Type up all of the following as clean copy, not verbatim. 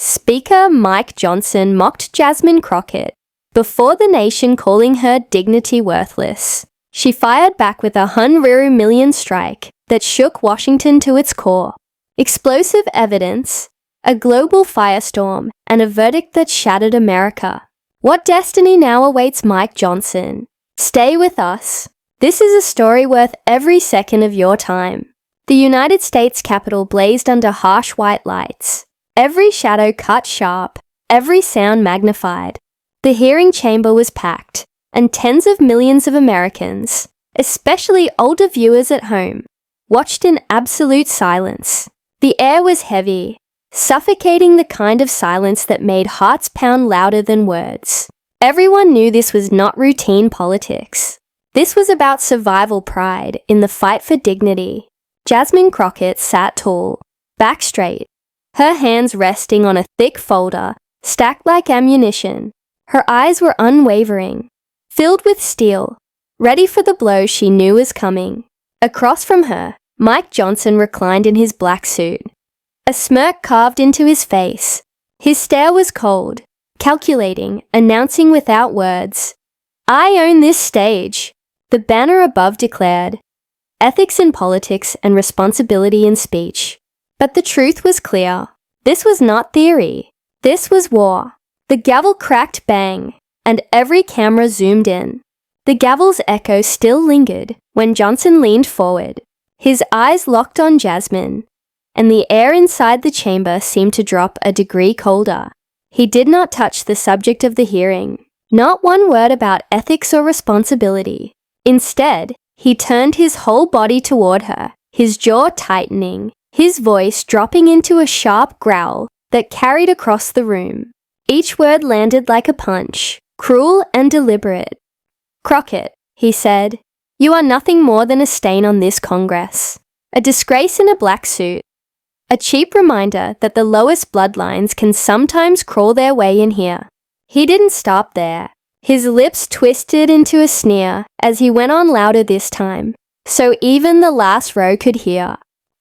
Speaker Mike Johnson mocked Jasmine Crockett before the nation calling her dignity worthless. She fired back with a $100 million strike that shook Washington to its core. Explosive evidence, a global firestorm, and a verdict that shattered America. What destiny now awaits Mike Johnson? Stay with us. This is a story worth every second of your time. The United States Capitol blazed under harsh white lights. Every shadow cut sharp, every sound magnified. The hearing chamber was packed, and tens of millions of Americans, especially older viewers at home, watched in absolute silence. The air was heavy, suffocating, the kind of silence that made hearts pound louder than words. Everyone knew this was not routine politics. This was about survival pride in the fight for dignity. Jasmine Crockett sat tall, back straight, her hands resting on a thick folder, stacked like ammunition. Her eyes were unwavering, filled with steel, ready for the blow she knew was coming. Across from her, Mike Johnson reclined in his black suit. A smirk carved into his face. His stare was cold, calculating, announcing without words. "I own this stage," the banner above declared. Ethics in politics and responsibility in speech. But the truth was clear. This was not theory. This was war. The gavel cracked bang, and every camera zoomed in. The gavel's echo still lingered when Johnson leaned forward, his eyes locked on Jasmine, and the air inside the chamber seemed to drop a degree colder. He did not touch the subject of the hearing, not one word about ethics or responsibility. Instead, he turned his whole body toward her, his jaw tightening, his voice dropping into a sharp growl that carried across the room. Each word landed like a punch, cruel and deliberate. "Crockett," he said, "you are nothing more than a stain on this Congress, a disgrace in a black suit, a cheap reminder that the lowest bloodlines can sometimes crawl their way in here." He didn't stop there. His lips twisted into a sneer as he went on louder this time, so even the last row could hear.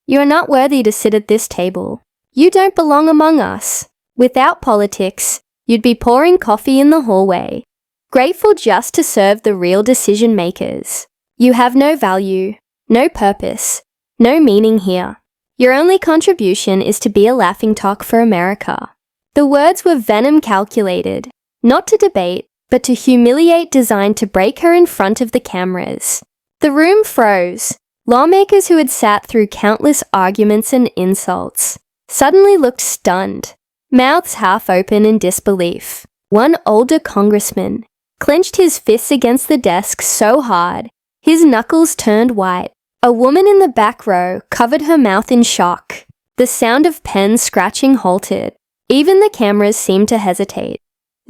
"You are not worthy to sit at this table. You don't belong among us. Without politics, you'd be pouring coffee in the hallway, grateful just to serve the real decision makers. You have no value, no purpose, no meaning here. Your only contribution is to be a laughingstock for America." The words were venom calculated, not to debate, but to humiliate, designed to break her in front of the cameras. The room froze. Lawmakers who had sat through countless arguments and insults suddenly looked stunned, mouths half open in disbelief. One older congressman clenched his fists against the desk so hard, his knuckles turned white. A woman in the back row covered her mouth in shock. The sound of pens scratching halted. Even the cameras seemed to hesitate,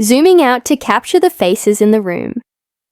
zooming out to capture the faces in the room.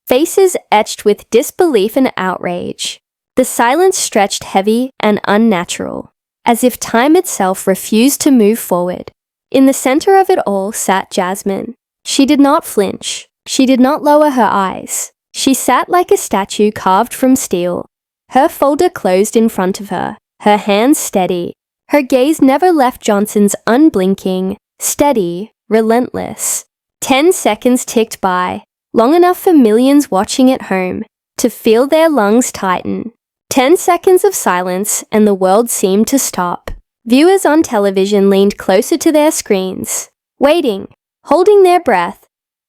Faces etched with disbelief and outrage. The silence stretched heavy and unnatural, as if time itself refused to move forward. In the center of it all sat Jasmine. She did not flinch. She did not lower her eyes. She sat like a statue carved from steel, her folder closed in front of her, her hands steady. Her gaze never left Johnson's, unblinking, steady, relentless. 10 seconds ticked by, long enough for millions watching at home to feel their lungs tighten. 10 seconds of silence and the world seemed to stop. Viewers on television leaned closer to their screens, waiting, holding their breath,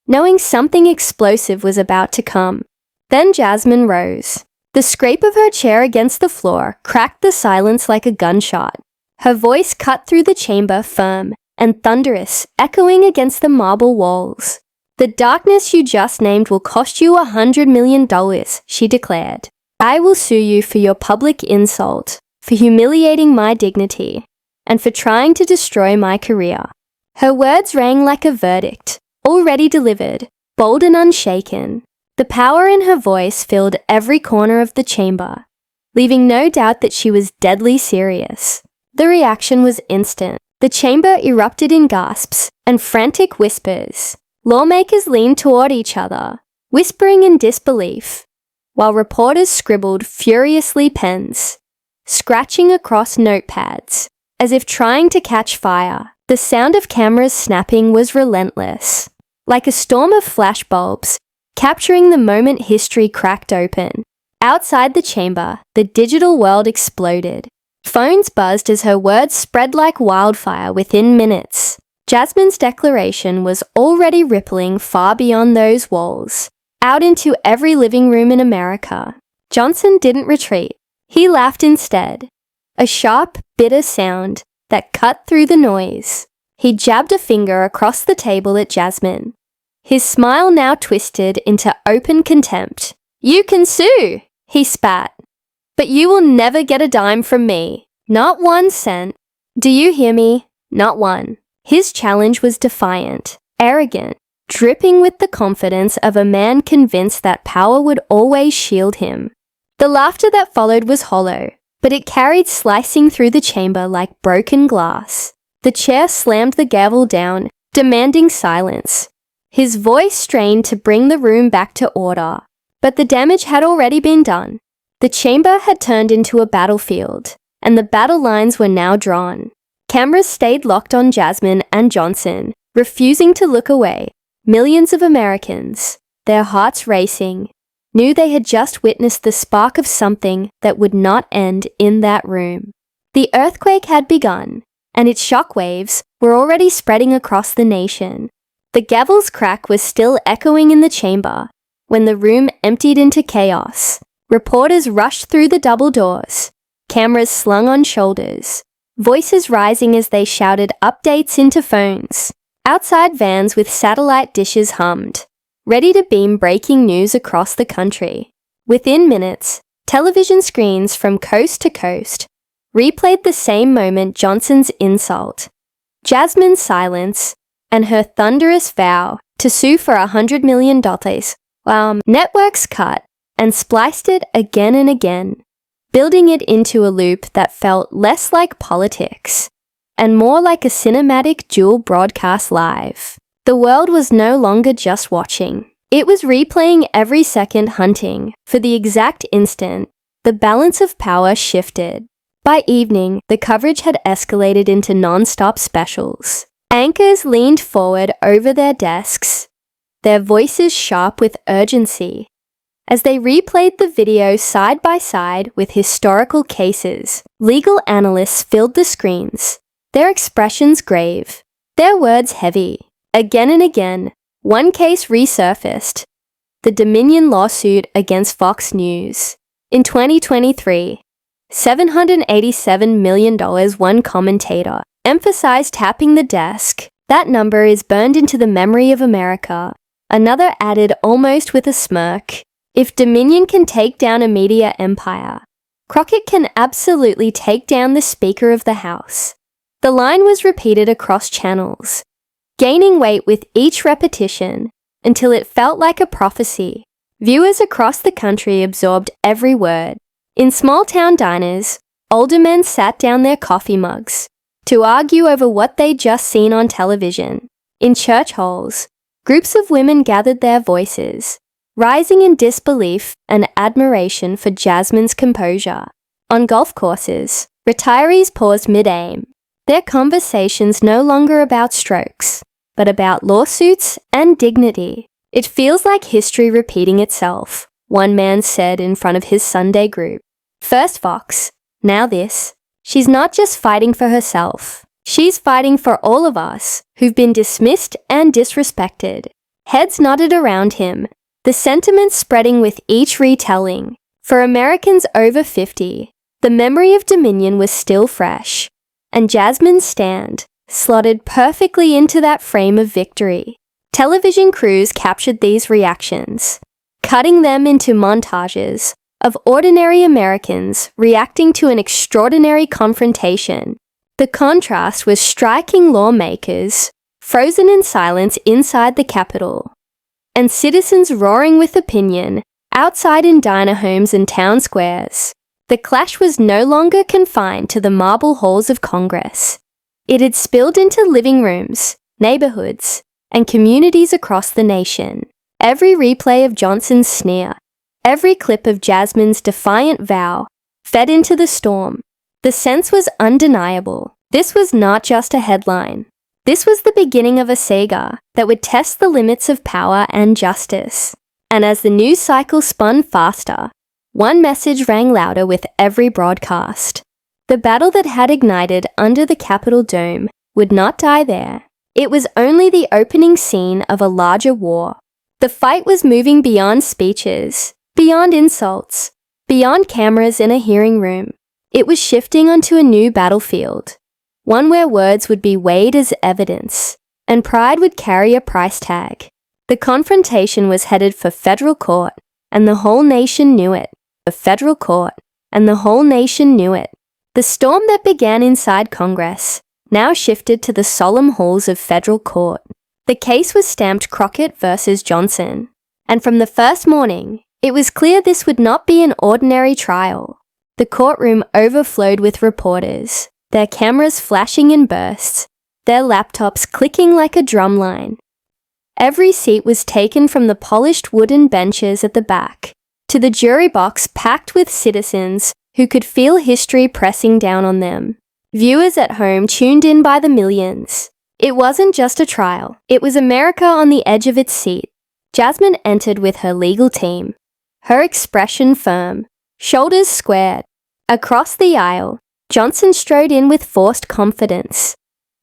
knowing something explosive was about to come. Then Jasmine rose. The scrape of her chair against the floor cracked the silence like a gunshot. Her voice cut through the chamber, firm and thunderous, echoing against the marble walls. "The darkness you just named will cost you $100 million, she declared. "I will sue you for your public insult, for humiliating my dignity, and for trying to destroy my career." Her words rang like a verdict, already delivered, bold and unshaken. The power in her voice filled every corner of the chamber, leaving no doubt that she was deadly serious. The reaction was instant. The chamber erupted in gasps and frantic whispers. Lawmakers leaned toward each other, whispering in disbelief, while reporters scribbled furiously, pens scratching across notepads, as if trying to catch fire. The sound of cameras snapping was relentless, like a storm of flashbulbs, capturing the moment history cracked open. Outside the chamber, the digital world exploded. Phones buzzed as her words spread like wildfire within minutes. Jasmine's declaration was already rippling far beyond those walls, out into every living room in America. Johnson didn't retreat. He laughed instead, a sharp, bitter sound that cut through the noise. He jabbed a finger across the table at Jasmine. His smile now twisted into open contempt. "You can sue," he spat. "But you will never get a dime from me. Not 1 cent. Do you hear me? Not one." His challenge was defiant, arrogant, dripping with the confidence of a man convinced that power would always shield him. The laughter that followed was hollow, but it carried slicing through the chamber like broken glass. The chair slammed the gavel down, demanding silence. His voice strained to bring the room back to order, but the damage had already been done. The chamber had turned into a battlefield, and the battle lines were now drawn. Cameras stayed locked on Jasmine and Johnson, refusing to look away. Millions of Americans, their hearts racing, knew they had just witnessed the spark of something that would not end in that room. The earthquake had begun, and its shockwaves were already spreading across the nation. The gavel's crack was still echoing in the chamber when the room emptied into chaos. Reporters rushed through the double doors, cameras slung on shoulders, voices rising as they shouted updates into phones. Outside vans with satellite dishes hummed, ready to beam breaking news across the country. Within minutes, television screens from coast to coast replayed the same moment: Johnson's insult, Jasmine's silence, and her thunderous vow to sue for $100 million. Networks cut and spliced it again and again, building it into a loop that felt less like politics and more like a cinematic dual broadcast live. The world was no longer just watching. It was replaying every second, hunting for the exact instant the balance of power shifted. By evening, the coverage had escalated into non-stop specials. Anchors leaned forward over their desks, their voices sharp with urgency, as they replayed the video side by side with historical cases. Legal analysts filled the screens, their expressions grave, their words heavy. Again and again, one case resurfaced: the Dominion lawsuit against Fox News. In 2023, $787 million, one commentator emphasized tapping the desk. That number is burned into the memory of America. Another added almost with a smirk, if Dominion can take down a media empire, Crockett can absolutely take down the Speaker of the House. The line was repeated across channels, gaining weight with each repetition until it felt like a prophecy. Viewers across the country absorbed every word. In small-town diners, older men sat down their coffee mugs to argue over what they'd just seen on television. In church halls, groups of women gathered their voices, rising in disbelief and admiration for Jasmine's composure. On golf courses, retirees paused mid-aim, their conversations no longer about strokes, but about lawsuits and dignity. "It feels like history repeating itself," one man said in front of his Sunday group. First Fox, now this. She's not just fighting for herself. She's fighting for all of us who've been dismissed and disrespected. Heads nodded around him, the sentiment spreading with each retelling. For Americans over 50, the memory of Dominion was still fresh, and Jasmine's stand slotted perfectly into that frame of victory. Television crews captured these reactions, cutting them into montages of ordinary Americans reacting to an extraordinary confrontation. The contrast was striking: lawmakers frozen in silence inside the Capitol, and citizens roaring with opinion outside in diner homes and town squares. The clash was no longer confined to the marble halls of Congress. It had spilled into living rooms, neighborhoods, and communities across the nation. Every replay of Johnson's sneer, every clip of Jasmine's defiant vow, fed into the storm. The sense was undeniable. This was not just a headline. This was the beginning of a saga that would test the limits of power and justice. And as the news cycle spun faster, one message rang louder with every broadcast. The battle that had ignited under the Capitol dome would not die there. It was only the opening scene of a larger war. The fight was moving beyond speeches, beyond insults, beyond cameras in a hearing room. It was shifting onto a new battlefield, one where words would be weighed as evidence, and pride would carry a price tag. The confrontation was headed for federal court, and the whole nation knew it. The federal court, and the whole nation knew it. The storm that began inside Congress now shifted to the solemn halls of federal court. The case was stamped Crockett versus Johnson, and from the first morning, it was clear this would not be an ordinary trial. The courtroom overflowed with reporters, their cameras flashing in bursts, their laptops clicking like a drumline. Every seat was taken from the polished wooden benches at the back to the jury box packed with citizens who could feel history pressing down on them. Viewers at home tuned in by the millions. It wasn't just a trial, it was America on the edge of its seat. Jasmine entered with her legal team, her expression firm, shoulders squared. Across the aisle, Johnson strode in with forced confidence.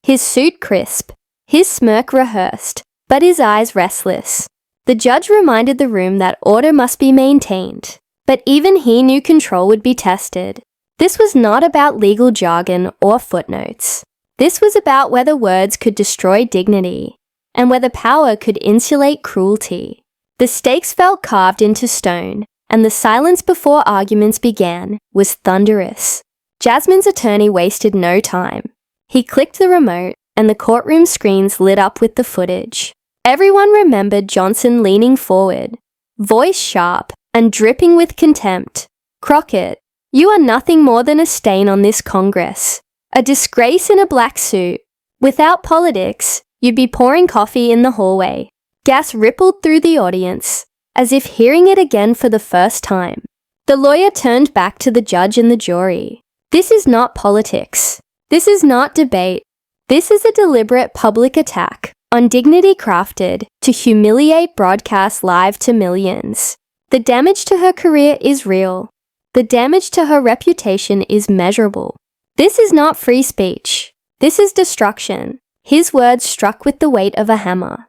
His suit crisp, his smirk rehearsed, but his eyes restless. The judge reminded the room that order must be maintained, but even he knew control would be tested. This was not about legal jargon or footnotes. This was about whether words could destroy dignity, and whether power could insulate cruelty. The stakes felt carved into stone, and the silence before arguments began was thunderous. Jasmine's attorney wasted no time. He clicked the remote, and the courtroom screens lit up with the footage. Everyone remembered Johnson leaning forward, voice sharp and dripping with contempt. "Crockett, you are nothing more than a stain on this Congress, a disgrace in a black suit. Without politics, you'd be pouring coffee in the hallway." Gas rippled through the audience, as if hearing it again for the first time. The lawyer turned back to the judge and the jury. "This is not politics. This is not debate. This is a deliberate public attack on dignity crafted to humiliate broadcast live to millions. The damage to her career is real. The damage to her reputation is measurable. This is not free speech. This is destruction." His words struck with the weight of a hammer.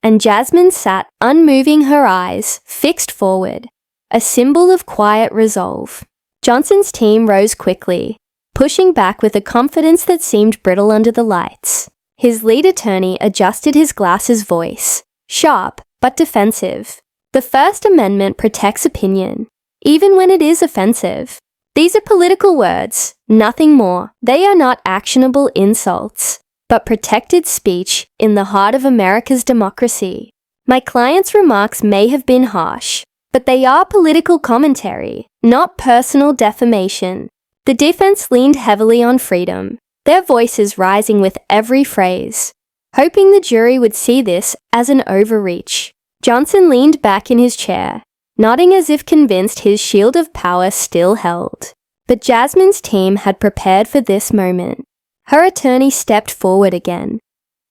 And Jasmine sat, unmoving, her eyes fixed forward, a symbol of quiet resolve. Johnson's team rose quickly, pushing back with a confidence that seemed brittle under the lights. His lead attorney adjusted his glasses voice, sharp but defensive. "The First Amendment protects opinion, even when it is offensive. These are political words, nothing more. They are not actionable insults, but protected speech in the heart of America's democracy. My client's remarks may have been harsh, but they are political commentary, not personal defamation." The defense leaned heavily on freedom, their voices rising with every phrase, hoping the jury would see this as an overreach. Johnson leaned back in his chair, nodding as if convinced his shield of power still held. But Jasmine's team had prepared for this moment. Her attorney stepped forward again,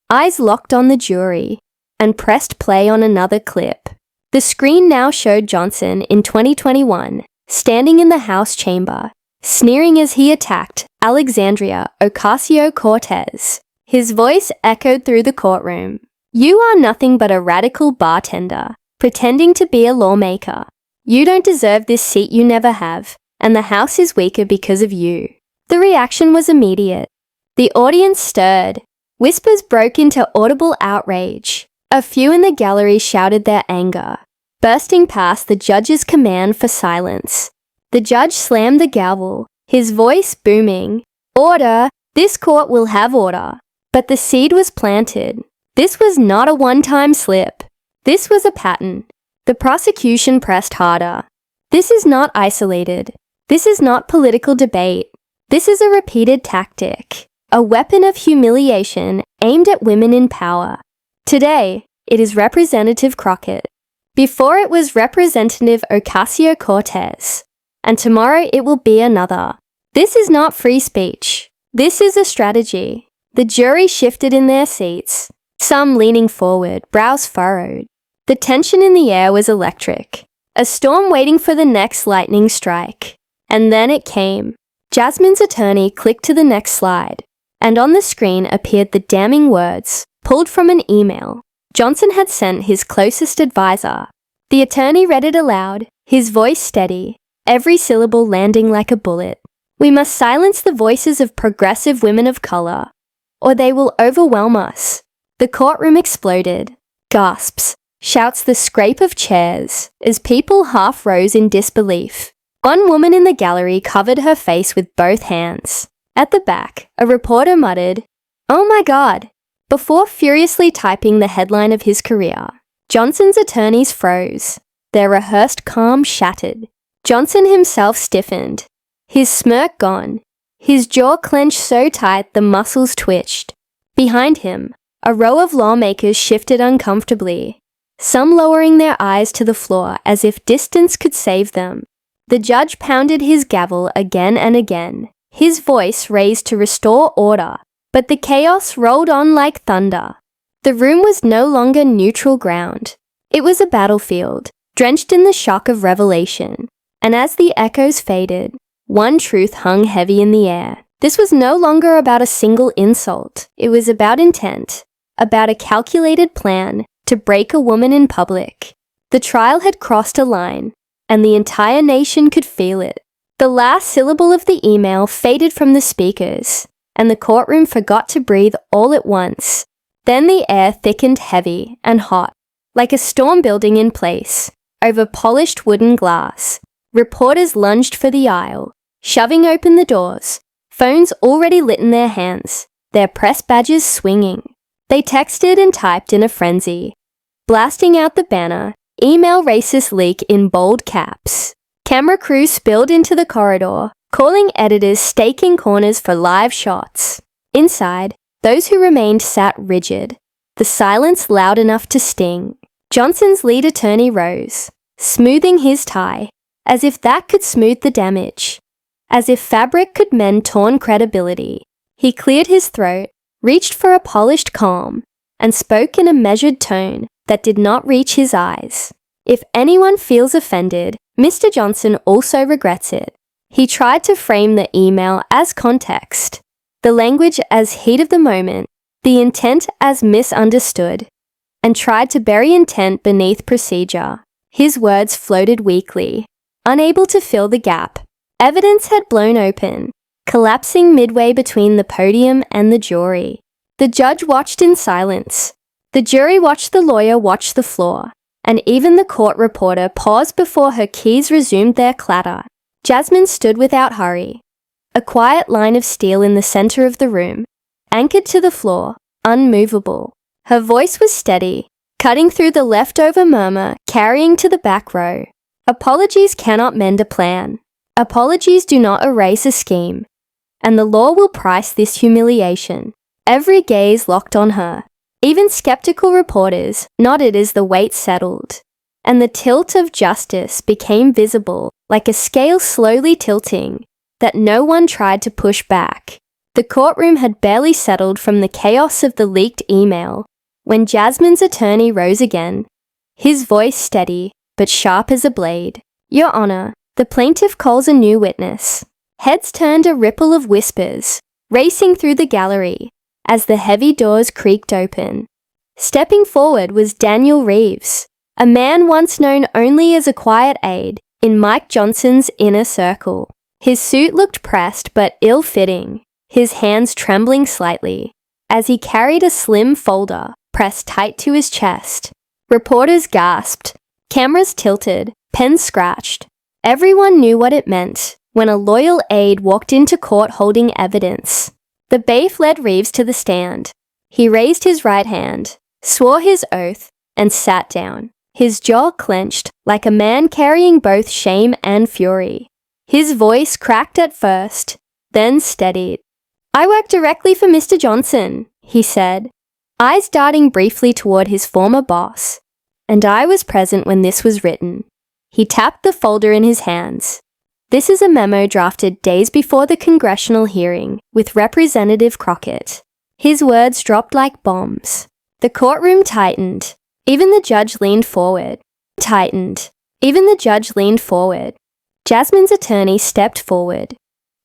eyes locked on the jury, and pressed play on another clip. The screen now showed Johnson in 2021, standing in the House chamber, sneering as he attacked Alexandria Ocasio-Cortez. His voice echoed through the courtroom. "You are nothing but a radical bartender, pretending to be a lawmaker. You don't deserve this seat you never have, and the House is weaker because of you." The reaction was immediate. The audience stirred. Whispers broke into audible outrage. A few in the gallery shouted their anger, bursting past the judge's command for silence. The judge slammed the gavel, his voice booming. "Order! This court will have order." But the seed was planted. This was not a one-time slip. This was a pattern. The prosecution pressed harder. This is not isolated. This is not political debate. This is a repeated tactic, a weapon of humiliation aimed at women in power. Today, it is Representative Crockett. Before it was Representative Ocasio-Cortez. And tomorrow it will be another. This is not free speech. This is a strategy. The jury shifted in their seats, some leaning forward, brows furrowed. The tension in the air was electric, a storm waiting for the next lightning strike. And then it came. Jasmine's attorney clicked to the next slide, and on the screen appeared the damning words, pulled from an email Johnson had sent his closest advisor. The attorney read it aloud, his voice steady, every syllable landing like a bullet. "We must silence the voices of progressive women of color, or they will overwhelm us." The courtroom exploded. Gasps, shouts, the scrape of chairs, as people half rose in disbelief. One woman in the gallery covered her face with both hands. At the back, a reporter muttered, "Oh my God," before furiously typing the headline of his career. Johnson's attorneys froze. Their rehearsed calm shattered. Johnson himself stiffened, his smirk gone, his jaw clenched so tight the muscles twitched. Behind him, a row of lawmakers shifted uncomfortably, some lowering their eyes to the floor as if distance could save them. The judge pounded his gavel again and again, his voice raised to restore order, but the chaos rolled on like thunder. The room was no longer neutral ground. It was a battlefield, drenched in the shock of revelation. And as the echoes faded, one truth hung heavy in the air. This was no longer about a single insult. It was about intent, about a calculated plan to break a woman in public. The trial had crossed a line, and the entire nation could feel it. The last syllable of the email faded from the speakers, and the courtroom forgot to breathe all at once. Then the air thickened heavy and hot, like a storm building in place, over polished wooden glass. Reporters lunged for the aisle, shoving open the doors, phones already lit in their hands, their press badges swinging. They texted and typed in a frenzy, blasting out the banner, "Email racist leak" in bold caps. Camera crews spilled into the corridor, calling editors staking corners for live shots. Inside, those who remained sat rigid, the silence loud enough to sting. Johnson's lead attorney rose, smoothing his tie, as if that could smooth the damage. As if fabric could mend torn credibility. He cleared his throat, reached for a polished calm, and spoke in a measured tone that did not reach his eyes. "If anyone feels offended, Mr. Johnson also regrets it." He tried to frame the email as context, the language as heat of the moment, the intent as misunderstood, and tried to bury intent beneath procedure. His words floated weakly, unable to fill the gap. Evidence had blown open, collapsing midway between the podium and the jury. The judge watched in silence. The jury watched the lawyer watch the floor, and even the court reporter paused before her keys resumed their clatter. Jasmine stood without hurry, a quiet line of steel in the center of the room, anchored to the floor, unmovable. Her voice was steady, cutting through the leftover murmur, carrying to the back row. Apologies cannot mend a plan. Apologies do not erase a scheme. And the law will price this humiliation. Every gaze locked on her. Even skeptical reporters nodded as the weight settled, and the tilt of justice became visible, like a scale slowly tilting, that no one tried to push back. The courtroom had barely settled from the chaos of the leaked email when Jasmine's attorney rose again, his voice steady but sharp as a blade. "Your Honor, the plaintiff calls a new witness." Heads turned, a ripple of whispers, racing through the gallery, as the heavy doors creaked open. Stepping forward was Daniel Reeves, a man once known only as a quiet aide in Mike Johnson's inner circle. His suit looked pressed but ill-fitting, his hands trembling slightly, as he carried a slim folder pressed tight to his chest. Reporters gasped, cameras tilted, pens scratched. Everyone knew what it meant when a loyal aide walked into court holding evidence. The bailiff led Reeves to the stand. He raised his right hand, swore his oath, and sat down, his jaw clenched like a man carrying both shame and fury. His voice cracked at first, then steadied. "I work directly for Mr. Johnson," he said, eyes darting briefly toward his former boss. "And I was present when this was written." He tapped the folder in his hands. "This is a memo drafted days before the congressional hearing with Representative Crockett." His words dropped like bombs. The courtroom tightened. Even the judge leaned forward. Tightened. Even the judge leaned forward. Jasmine's attorney stepped forward,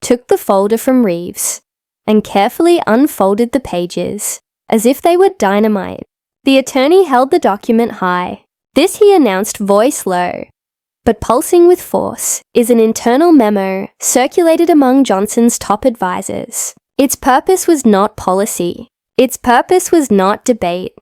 took the folder from Reeves, and carefully unfolded the pages, as if they were dynamite. The attorney held the document high. This, he announced, voice low, but pulsing with force, is an internal memo circulated among Johnson's top advisors. Its purpose was not policy. Its purpose was not debate.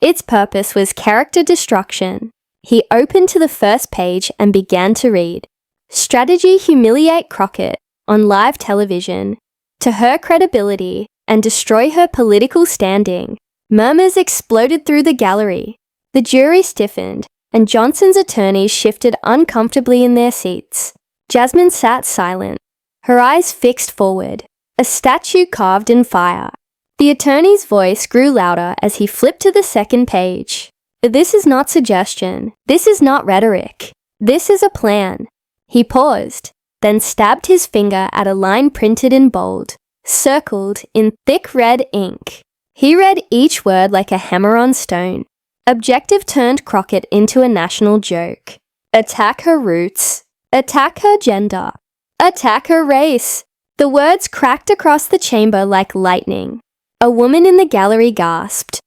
Its purpose was character destruction. He opened to the first page and began to read. Strategy humiliate Crockett on live television, to her credibility and destroy her political standing. Murmurs exploded through the gallery. The jury stiffened, and Johnson's attorneys shifted uncomfortably in their seats. Jasmine sat silent, her eyes fixed forward, a statue carved in fire. The attorney's voice grew louder as he flipped to the second page. This is not suggestion. This is not rhetoric. This is a plan. He paused, then stabbed his finger at a line printed in bold, circled in thick red ink. He read each word like a hammer on stone. Objective turned Crockett into a national joke. Attack her roots. Attack her gender. Attack her race. The words cracked across the chamber like lightning. A woman in the gallery gasped,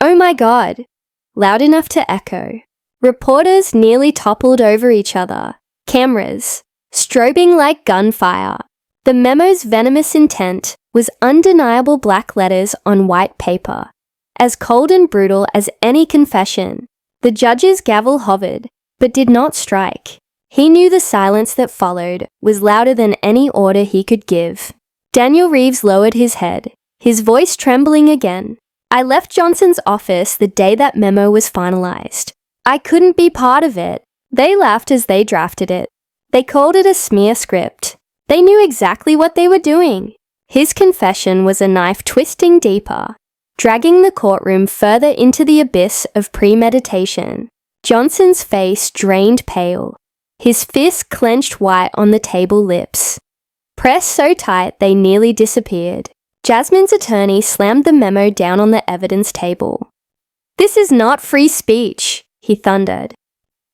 "Oh my God," loud enough to echo. Reporters nearly toppled over each other. Cameras, strobing like gunfire. The memo's venomous intent was undeniable black letters on white paper, as cold and brutal as any confession. The judge's gavel hovered, but did not strike. He knew the silence that followed was louder than any order he could give. Daniel Reeves lowered his head, his voice trembling again. "I left Johnson's office the day that memo was finalized. I couldn't be part of it. They laughed as they drafted it. They called it a smear script. They knew exactly what they were doing." His confession was a knife twisting deeper, dragging the courtroom further into the abyss of premeditation. Johnson's face drained pale, his fists clenched white on the table lips, pressed so tight they nearly disappeared. Jasmine's attorney slammed the memo down on the evidence table. "This is not free speech," he thundered.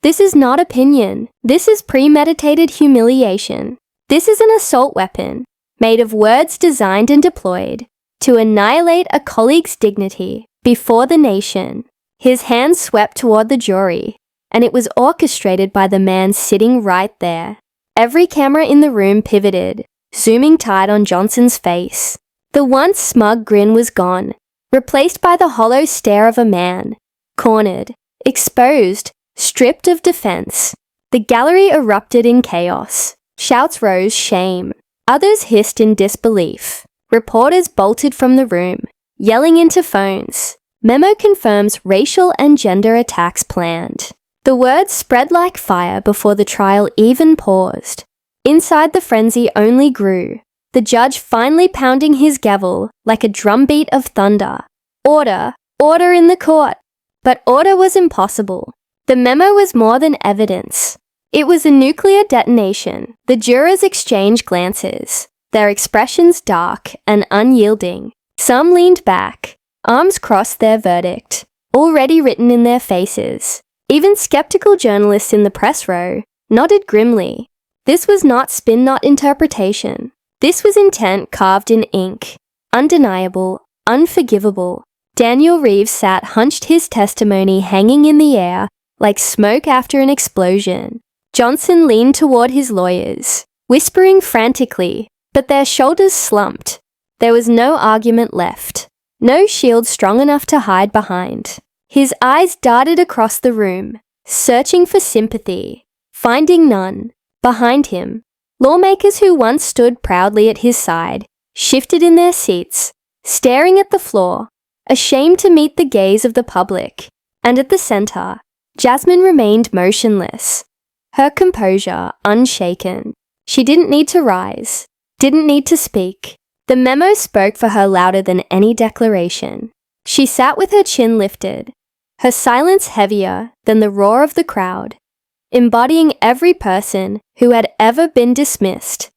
"This is not opinion. This is premeditated humiliation. This is an assault weapon, made of words designed and deployed to annihilate a colleague's dignity before the nation." His hand swept toward the jury, and it was orchestrated by the man sitting right there. Every camera in the room pivoted, zooming tight on Johnson's face. The once smug grin was gone, replaced by the hollow stare of a man, cornered, exposed, stripped of defense. The gallery erupted in chaos. Shouts rose, shame. Others hissed in disbelief. Reporters bolted from the room, yelling into phones. "Memo confirms racial and gender attacks planned." The words spread like fire before the trial even paused. Inside, the frenzy only grew. The judge finally pounding his gavel like a drumbeat of thunder. Order! Order in the court! But order was impossible. The memo was more than evidence. It was a nuclear detonation. The jurors exchanged glances, their expressions dark and unyielding. Some leaned back, arms crossed their verdict, already written in their faces. Even skeptical journalists in the press row nodded grimly. This was not spin, not interpretation. This was intent carved in ink. Undeniable, unforgivable. Daniel Reeves sat hunched, his testimony hanging in the air like smoke after an explosion. Johnson leaned toward his lawyers, whispering frantically, but their shoulders slumped. There was no argument left, no shield strong enough to hide behind. His eyes darted across the room, searching for sympathy, finding none. Behind him, lawmakers who once stood proudly at his side shifted in their seats, staring at the floor, ashamed to meet the gaze of the public. And at the center, Jasmine remained motionless, her composure unshaken. She didn't need to rise, didn't need to speak. The memo spoke for her louder than any declaration. She sat with her chin lifted, her silence heavier than the roar of the crowd, embodying every person who had ever been dismissed,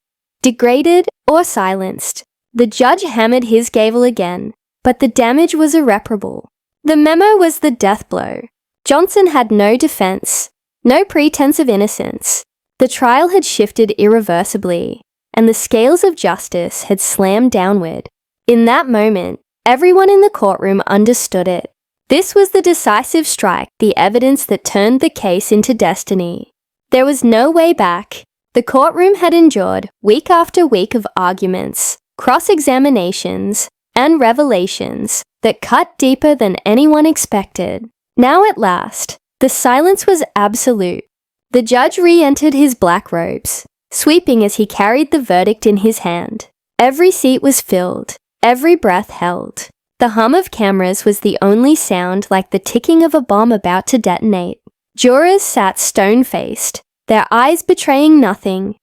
degraded, or silenced. The judge hammered his gavel again, but the damage was irreparable. The memo was the death blow. Johnson had no defense, no pretense of innocence. The trial had shifted irreversibly, and the scales of justice had slammed downward. In that moment, everyone in the courtroom understood it. This was the decisive strike, the evidence that turned the case into destiny. There was no way back. The courtroom had endured week after week of arguments, cross-examinations, and revelations that cut deeper than anyone expected. Now at last, the silence was absolute. The judge re-entered his black robes, sweeping as he carried the verdict in his hand. Every seat was filled, every breath held. The hum of cameras was the only sound, like the ticking of a bomb about to detonate. Jurors sat stone-faced, their eyes betraying nothing,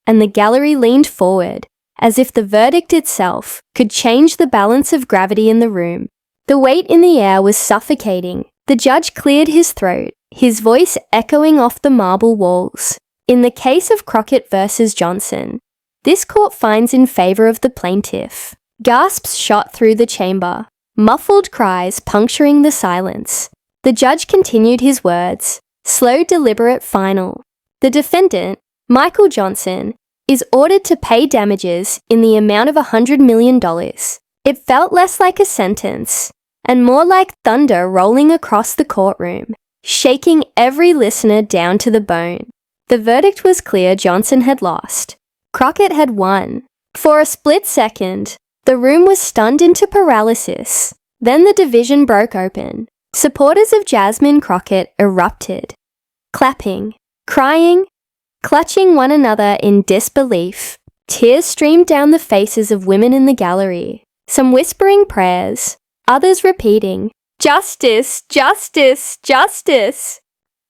and the gallery leaned forward, as if the verdict itself could change the balance of gravity in the room. The weight in the air was suffocating. The judge cleared his throat, his voice echoing off the marble walls. In the case of Crockett versus Johnson, this court finds in favor of the plaintiff. Gasps shot through the chamber, muffled cries puncturing the silence. The judge continued his words, slow, deliberate, final. The defendant, Michael Johnson, is ordered to pay damages in the amount of $100 million. It felt less like a sentence, and more like thunder rolling across the courtroom, shaking every listener down to the bone. The verdict was clear. Johnson had lost. Crockett had won. For a split second, the room was stunned into paralysis. Then the division broke open. Supporters of Jasmine Crockett erupted, clapping, crying, clutching one another in disbelief. Tears streamed down the faces of women in the gallery, some whispering prayers, others repeating, "Justice, justice, justice."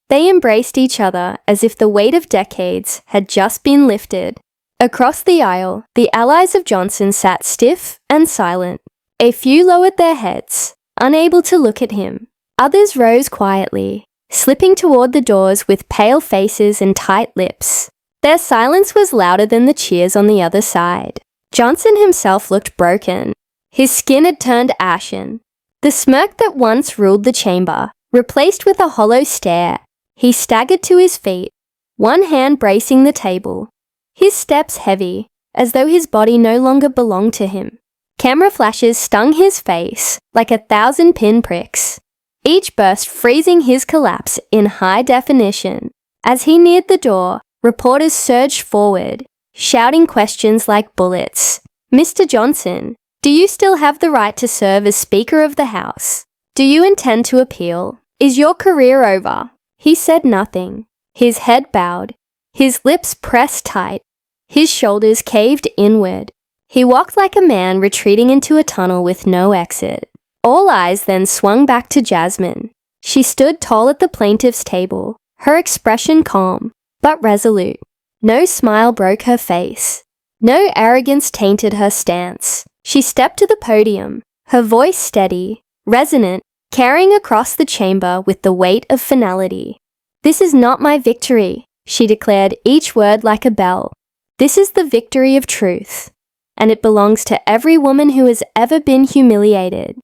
They embraced each other as if the weight of decades had just been lifted. Across the aisle, the allies of Johnson sat stiff and silent. A few lowered their heads, unable to look at him. Others rose quietly, slipping toward the doors with pale faces and tight lips. Their silence was louder than the cheers on the other side. Johnson himself looked broken. His skin had turned ashen. The smirk that once ruled the chamber, replaced with a hollow stare. He staggered to his feet, one hand bracing the table, his steps heavy, as though his body no longer belonged to him. Camera flashes stung his face like 1,000 pinpricks, each burst freezing his collapse in high definition. As he neared the door, reporters surged forward, shouting questions like bullets. "Mr. Johnson, do you still have the right to serve as Speaker of the House? Do you intend to appeal? Is your career over?" He said nothing. His head bowed, his lips pressed tight, his shoulders caved inward. He walked like a man retreating into a tunnel with no exit. All eyes then swung back to Jasmine. She stood tall at the plaintiff's table, her expression calm, but resolute. No smile broke her face. No arrogance tainted her stance. She stepped to the podium, her voice steady, resonant, carrying across the chamber with the weight of finality. "This is not my victory," she declared, each word like a bell. "This is the victory of truth, and it belongs to every woman who has ever been humiliated,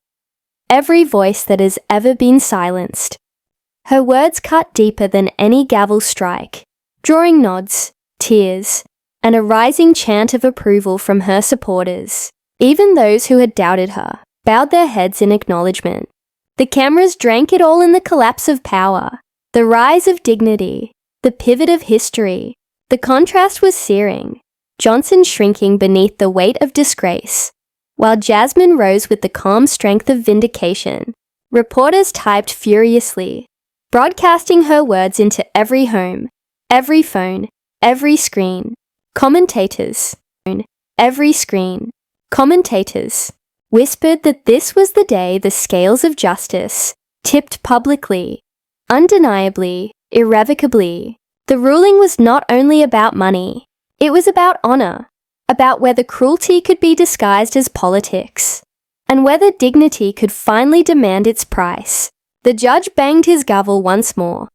every voice that has ever been silenced." Her words cut deeper than any gavel strike, drawing nods, tears, and a rising chant of approval from her supporters. Even those who had doubted her bowed their heads in acknowledgement. The cameras drank it all in: the collapse of power, the rise of dignity, the pivot of history. The contrast was searing. Johnson shrinking beneath the weight of disgrace, while Jasmine rose with the calm strength of vindication. Reporters typed furiously, broadcasting her words into every home, every phone, every screen. Commentators, every screen. Commentators whispered that this was the day the scales of justice tipped publicly, undeniably, irrevocably. The ruling was not only about money, it was about honor, about whether cruelty could be disguised as politics, and whether dignity could finally demand its price. The judge banged his gavel once more,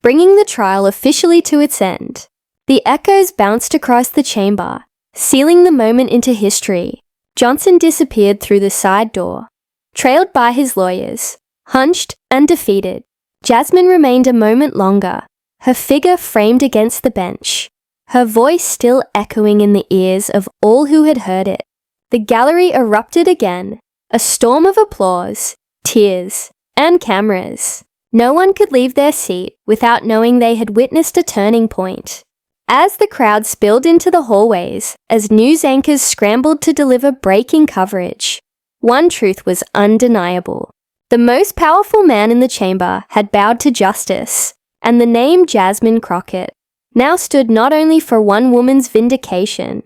bringing the trial officially to its end. The echoes bounced across the chamber, sealing the moment into history. Johnson disappeared through the side door, trailed by his lawyers, hunched and defeated. Jasmine remained a moment longer, her figure framed against the bench, her voice still echoing in the ears of all who had heard it. The gallery erupted again, a storm of applause, tears, and cameras. No one could leave their seat without knowing they had witnessed a turning point. As the crowd spilled into the hallways, as news anchors scrambled to deliver breaking coverage, one truth was undeniable. The most powerful man in the chamber had bowed to justice, and the name Jasmine Crockett now stood not only for one woman's vindication,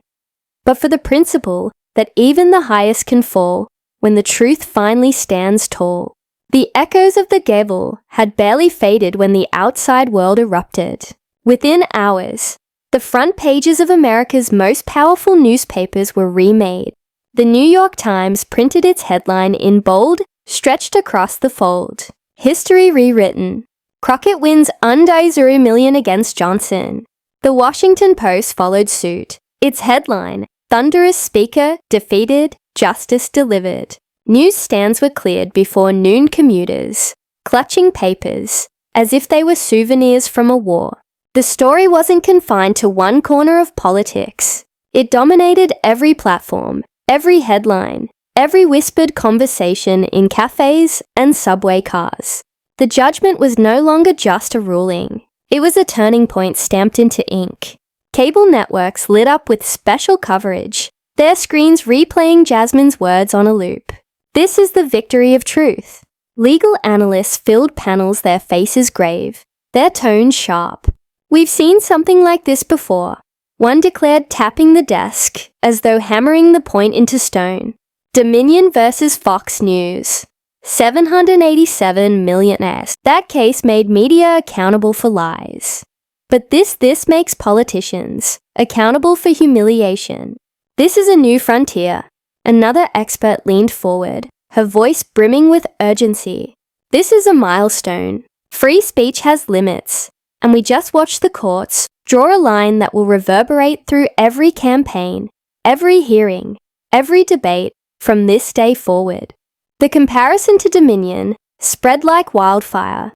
but for the principle that even the highest can fall when the truth finally stands tall. The echoes of the gavel had barely faded when the outside world erupted. Within hours, the front pages of America's most powerful newspapers were remade. The New York Times printed its headline in bold, stretched across the fold. History rewritten. Crockett wins undisputed million against Johnson. The Washington Post followed suit. Its headline, Thunderous Speaker Defeated, Justice Delivered. Newsstands were cleared before noon commuters, clutching papers, as if they were souvenirs from a war. The story wasn't confined to one corner of politics. It dominated every platform, every headline, every whispered conversation in cafes and subway cars. The judgment was no longer just a ruling. It was a turning point stamped into ink. Cable networks lit up with special coverage, their screens replaying Jasmine's words on a loop. This is the victory of truth. Legal analysts filled panels, their faces grave, their tones sharp. We've seen something like this before. One declared, tapping the desk, as though hammering the point into stone. Dominion versus Fox News. 787 millionaires. That case made media accountable for lies. But this makes politicians accountable for humiliation. This is a new frontier. Another expert leaned forward, her voice brimming with urgency. This is a milestone. Free speech has limits, and we just watched the courts draw a line that will reverberate through every campaign, every hearing, every debate from this day forward. The comparison to Dominion spread like wildfire,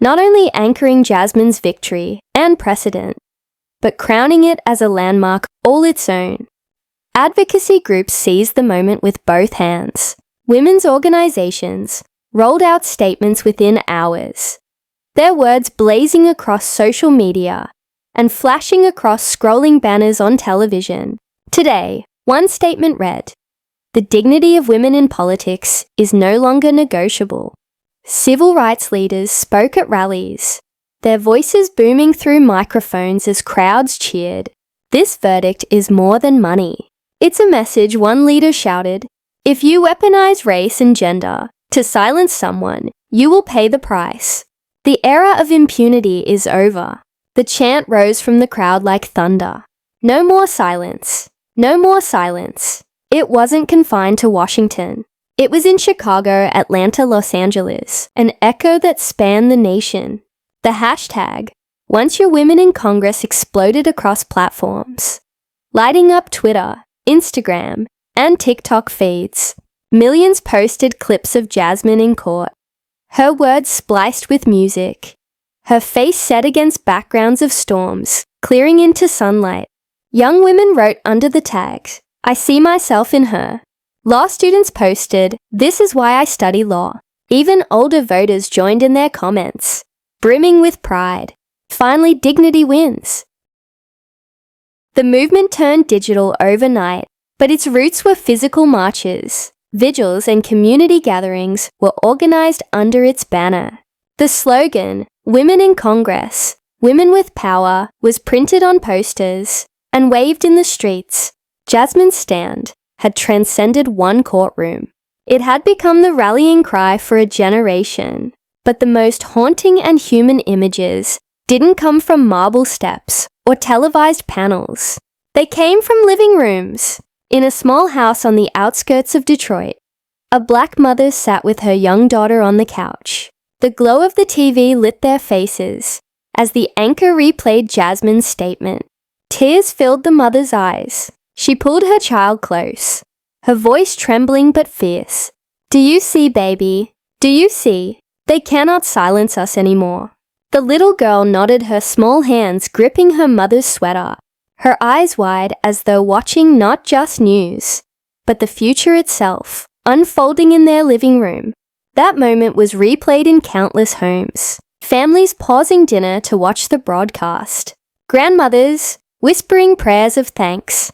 not only anchoring Jasmine's victory and precedent, but crowning it as a landmark all its own. Advocacy groups seized the moment with both hands. Women's organizations rolled out statements within hours, their words blazing across social media and flashing across scrolling banners on television. Today, one statement read, "The dignity of women in politics is no longer negotiable." Civil rights leaders spoke at rallies, their voices booming through microphones as crowds cheered. This verdict is more than money. It's a message. One leader shouted, "If you weaponize race and gender to silence someone, you will pay the price." The era of impunity is over. The chant rose from the crowd like thunder. No more silence. No more silence. It wasn't confined to Washington. It was in Chicago, Atlanta, Los Angeles, an echo that spanned the nation. The hashtag, Once Your Women in Congress, exploded across platforms, lighting up Twitter, Instagram, and TikTok feeds. Millions posted clips of Jasmine in court, her words spliced with music, her face set against backgrounds of storms, clearing into sunlight. Young women wrote under the tags, "I see myself in her." Law students posted, "This is why I study law." Even older voters joined in their comments, brimming with pride. Finally, dignity wins. The movement turned digital overnight, but its roots were physical marches. Vigils and community gatherings were organized under its banner. The slogan, "Women in Congress, Women with Power," was printed on posters and waved in the streets. Jasmine's stand had transcended one courtroom. It had become the rallying cry for a generation. But the most haunting and human images didn't come from marble steps or televised panels. They came from living rooms. In a small house on the outskirts of Detroit, a black mother sat with her young daughter on the couch. The glow of the TV lit their faces as the anchor replayed Jasmine's statement. Tears filled the mother's eyes. She pulled her child close, her voice trembling but fierce. Do you see, baby? Do you see? They cannot silence us anymore." The little girl nodded, her small hands gripping her mother's sweater, her eyes wide as though watching not just news, but the future itself, unfolding in their living room. That moment was replayed in countless homes. Families pausing dinner to watch the broadcast. Grandmothers whispering prayers of thanks.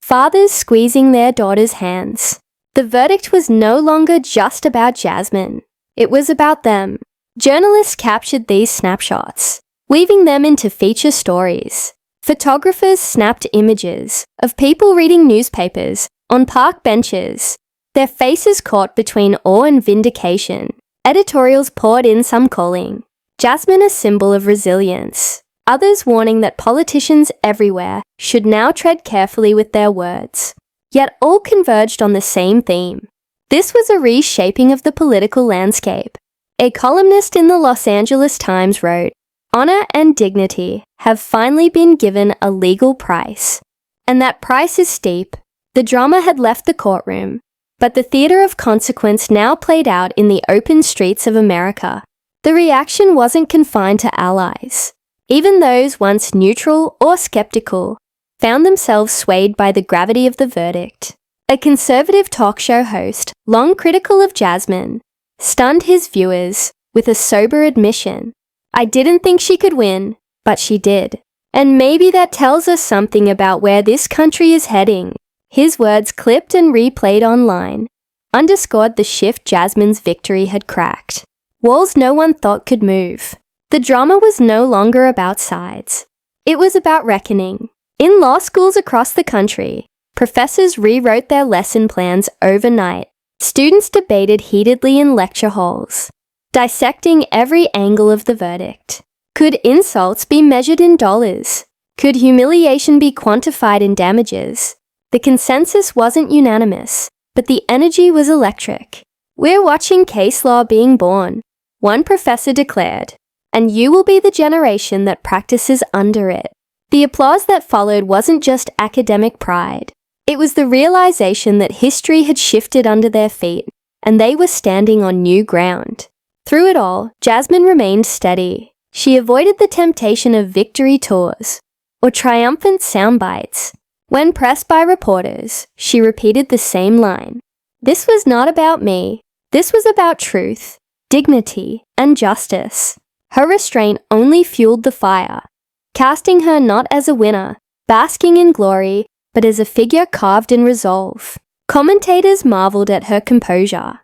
Fathers squeezing their daughters' hands. The verdict was no longer just about Jasmine. It was about them. Journalists captured these snapshots, weaving them into feature stories. Photographers snapped images of people reading newspapers on park benches, their faces caught between awe and vindication. Editorials poured in, some calling Jasmine a symbol of resilience, others warning that politicians everywhere should now tread carefully with their words. Yet all converged on the same theme. This was a reshaping of the political landscape. A columnist in the Los Angeles Times wrote, "Honor and dignity have finally been given a legal price. And that price is steep." The drama had left the courtroom, but the theater of consequence now played out in the open streets of America. The reaction wasn't confined to allies. Even those once neutral or skeptical found themselves swayed by the gravity of the verdict. A conservative talk show host, long critical of Jasmine, stunned his viewers with a sober admission. "I didn't think she could win, but she did. And maybe that tells us something about where this country is heading." His words, clipped and replayed online, underscored the shift Jasmine's victory had cracked. Walls no one thought could move. The drama was no longer about sides. It was about reckoning. In law schools across the country, professors rewrote their lesson plans overnight. Students debated heatedly in lecture halls, dissecting every angle of the verdict. Could insults be measured in dollars? Could humiliation be quantified in damages? The consensus wasn't unanimous, but the energy was electric. "We're watching case law being born," one professor declared, "and you will be the generation that practices under it." The applause that followed wasn't just academic pride. It was the realization that history had shifted under their feet, and they were standing on new ground. Through it all, Jasmine remained steady. She avoided the temptation of victory tours or triumphant soundbites. When pressed by reporters, she repeated the same line. "This was not about me. This was about truth, dignity, and justice." Her restraint only fueled the fire, casting her not as a winner, basking in glory, but as a figure carved in resolve. Commentators marveled at her composure,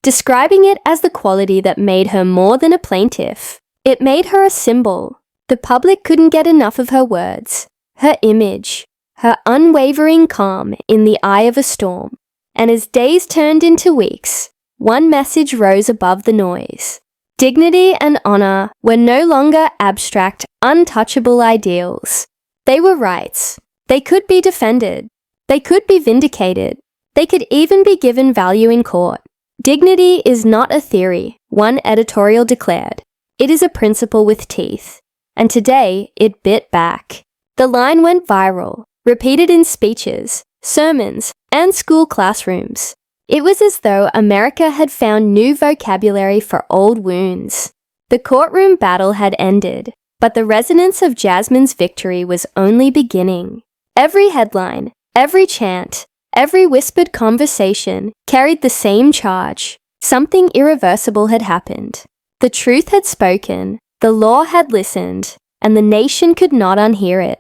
describing it as the quality that made her more than a plaintiff. It made her a symbol. The public couldn't get enough of her words, her image, her unwavering calm in the eye of a storm. And as days turned into weeks, one message rose above the noise. Dignity and honor were no longer abstract, untouchable ideals. They were rights. They could be defended. They could be vindicated. They could even be given value in court. "Dignity is not a theory," one editorial declared. "It is a principle with teeth." And today, it bit back. The line went viral, repeated in speeches, sermons, and school classrooms. It was as though America had found new vocabulary for old wounds. The courtroom battle had ended, but the resonance of Jasmine's victory was only beginning. Every headline, every chant, every whispered conversation carried the same charge. Something irreversible had happened. The truth had spoken, the law had listened, and the nation could not unhear it.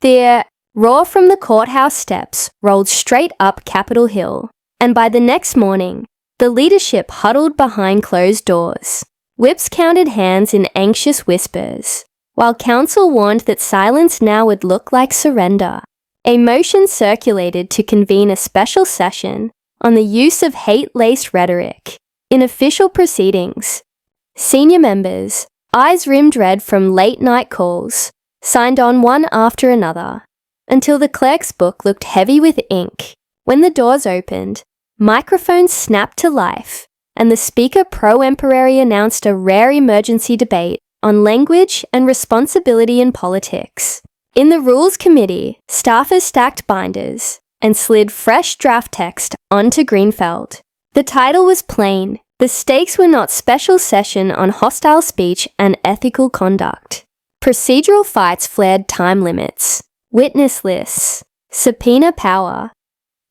The roar from the courthouse steps rolled straight up Capitol Hill, and by the next morning, the leadership huddled behind closed doors. Whips counted hands in anxious whispers, while counsel warned that silence now would look like surrender. A motion circulated to convene a special session on the use of hate-laced rhetoric in official proceedings. Senior members, eyes rimmed red from late-night calls, signed on one after another, until the clerk's book looked heavy with ink. When the doors opened, microphones snapped to life, and the speaker pro-emperor announced a rare emergency debate on language and responsibility in politics. In the Rules Committee, staffers stacked binders, and slid fresh draft text onto green felt. The title was plain. The stakes were not special session on hostile speech and ethical conduct. Procedural fights flared time limits, witness lists, subpoena power,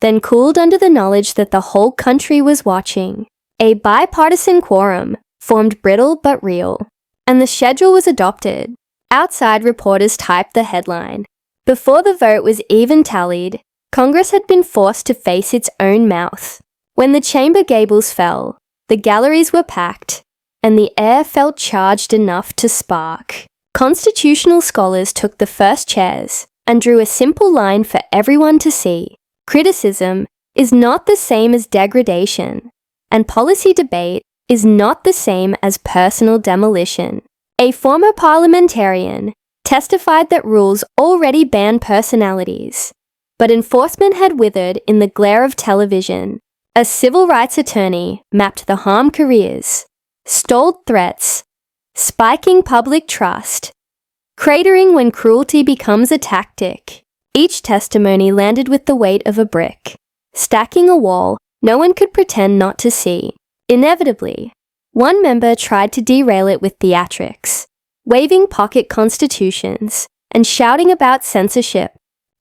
then cooled under the knowledge that the whole country was watching. A bipartisan quorum formed brittle but real, and the schedule was adopted. Outside reporters typed the headline. Before the vote was even tallied, Congress had been forced to face its own mouth. When the chamber gables fell, the galleries were packed, and the air felt charged enough to spark. Constitutional scholars took the first chairs and drew a simple line for everyone to see. Criticism is not the same as degradation, and policy debate is not the same as personal demolition. A former parliamentarian testified that rules already banned personalities, but enforcement had withered in the glare of television. A civil rights attorney mapped the harm careers, stalled threats, spiking public trust, cratering when cruelty becomes a tactic. Each testimony landed with the weight of a brick, stacking a wall no one could pretend not to see. Inevitably, one member tried to derail it with theatrics, waving pocket constitutions and shouting about censorship.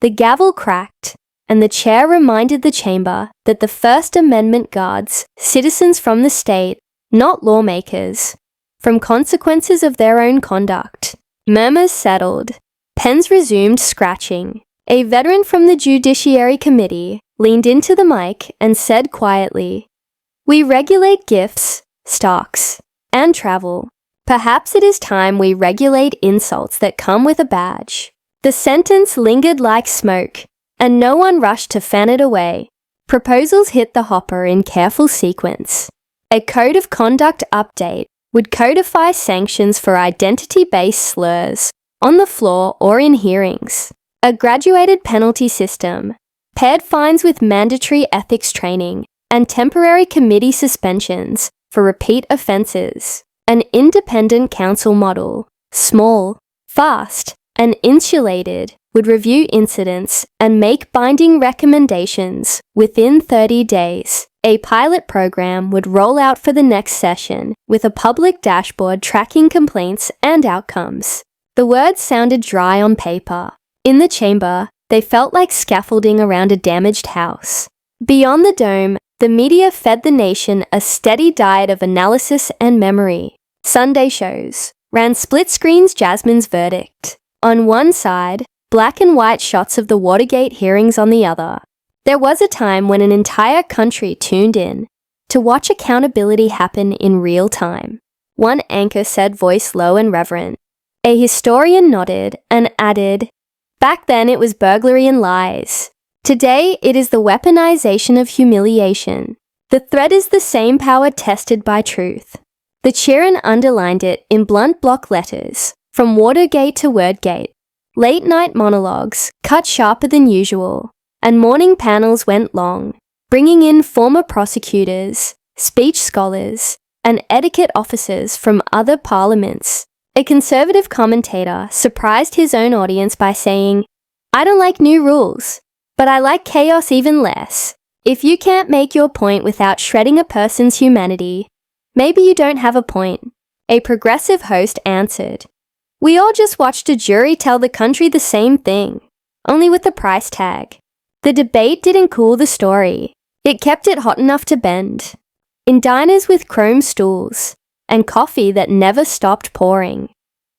The gavel cracked, and the chair reminded the chamber that the First Amendment guards citizens from the state, not lawmakers, from consequences of their own conduct. Murmurs settled. Pens resumed scratching. A veteran from the Judiciary Committee leaned into the mic and said quietly, "We regulate gifts, stocks, and travel. Perhaps it is time we regulate insults that come with a badge." The sentence lingered like smoke, and no one rushed to fan it away. Proposals hit the hopper in careful sequence. A code of conduct update would codify sanctions for identity-based slurs on the floor or in hearings. A graduated penalty system paired fines with mandatory ethics training and temporary committee suspensions for repeat offences. An independent counsel model, small, fast, and insulated, would review incidents and make binding recommendations within 30 days. A pilot program would roll out for the next session with a public dashboard tracking complaints and outcomes. The words sounded dry on paper. In the chamber, they felt like scaffolding around a damaged house. Beyond the dome, the media fed the nation a steady diet of analysis and memory. Sunday shows ran split screens Jasmine's verdict. On one side, black and white shots of the Watergate hearings on the other. There was a time when an entire country tuned in to watch accountability happen in real time. One anchor said, voice low and reverent. A historian nodded and added, "Back then it was burglary and lies. Today it is the weaponization of humiliation. The threat is the same power tested by truth." The Chiron underlined it in blunt block letters, from Watergate to Wordgate. Late-night monologues cut sharper than usual, and morning panels went long, bringing in former prosecutors, speech scholars, and etiquette officers from other parliaments. A conservative commentator surprised his own audience by saying, "I don't like new rules, but I like chaos even less. If you can't make your point without shredding a person's humanity, maybe you don't have a point." A progressive host answered, "We all just watched a jury tell the country the same thing, only with a price tag." The debate didn't cool the story. It kept it hot enough to bend. In diners with chrome stools and coffee that never stopped pouring,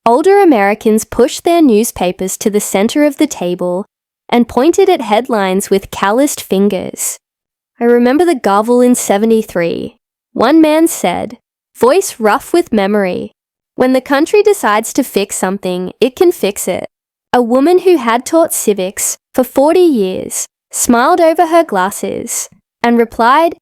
older Americans pushed their newspapers to the center of the table and pointed at headlines with calloused fingers. I remember the gavel in 73. One man said, voice rough with memory, "When the country decides to fix something, it can fix it." A woman who had taught civics for 40 years smiled over her glasses and replied,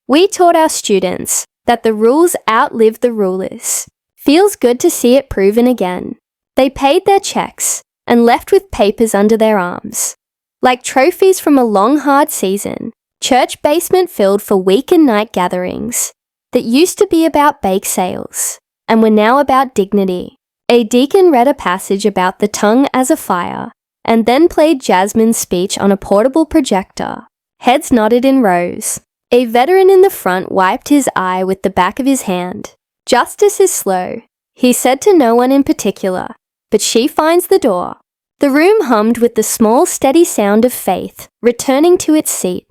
"We taught our students that the rules outlive the rulers. Feels good to see it proven again." They paid their checks and left with papers under their arms. Like trophies from a long, hard season, church basement filled for week and night gatherings that used to be about bake sales and were now about dignity. A deacon read a passage about the tongue as a fire and then played Jasmine's speech on a portable projector. Heads nodded in rows. A veteran in the front wiped his eye with the back of his hand. "Justice is slow," he said to no one in particular, "but she finds the door." The room hummed with the small, steady sound of faith returning to its seat.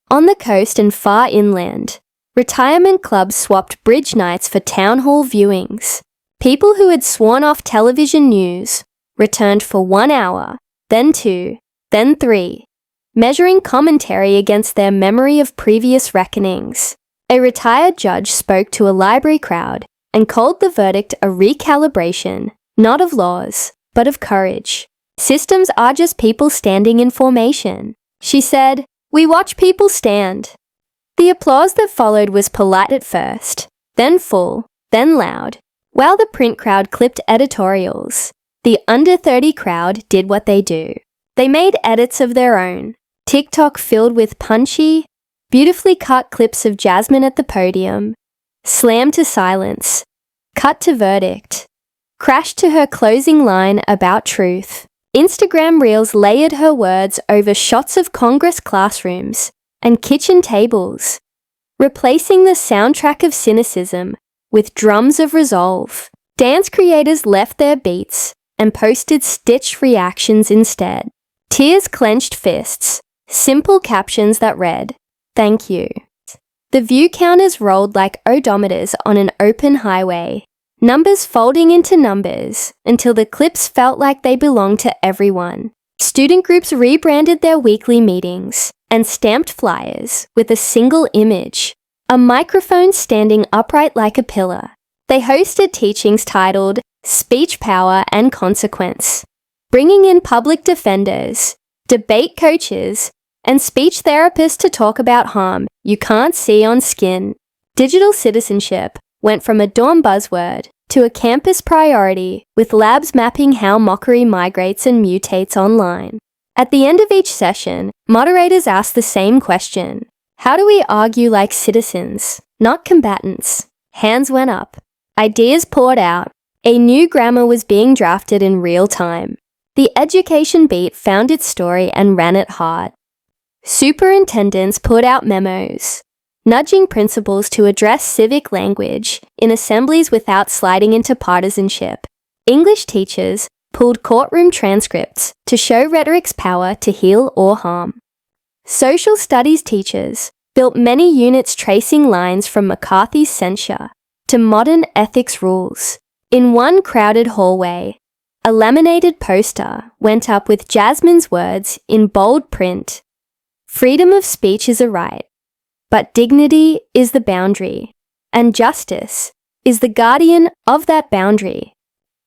On the coast and far inland, retirement clubs swapped bridge nights for town hall viewings. People who had sworn off television news returned for 1 hour, then 2, then 3, measuring commentary against their memory of previous reckonings. A retired judge spoke to a library crowd and called the verdict a recalibration, not of laws, but of courage. "Systems are just people standing in formation," she said. "We watch people stand." The applause that followed was polite at first, then full, then loud. While the print crowd clipped editorials, the under 30 crowd did what they do. They made edits of their own. TikTok filled with punchy, beautifully cut clips of Jasmine at the podium, slammed to silence, cut to verdict, crashed to her closing line about truth. Instagram Reels layered her words over shots of Congress classrooms and kitchen tables, replacing the soundtrack of cynicism with drums of resolve. Dance creators left their beats and posted stitched reactions instead. Tears clenched fists, simple captions that read, "Thank you." The view counters rolled like odometers on an open highway, numbers folding into numbers until the clips felt like they belonged to everyone. Student groups rebranded their weekly meetings and stamped flyers with a single image, a microphone standing upright like a pillar. They hosted teachings titled Speech Power and Consequence, bringing in public defenders, debate coaches, and speech therapists to talk about harm you can't see on skin. Digital citizenship went from a dorm buzzword to a campus priority, with labs mapping how mockery migrates and mutates online. At the end of each session, moderators asked the same question: how do we argue like citizens, not combatants? Hands went up. Ideas poured out. A new grammar was being drafted in real time. The education beat found its story and ran it hard. Superintendents put out memos, nudging principals to address civic language in assemblies without sliding into partisanship. English teachers pulled courtroom transcripts to show rhetoric's power to heal or harm. Social studies teachers built many units tracing lines from McCarthy's censure to modern ethics rules. In one crowded hallway, a laminated poster went up with Jasmine's words in bold print: "Freedom of speech is a right, but dignity is the boundary, and justice is the guardian of that boundary."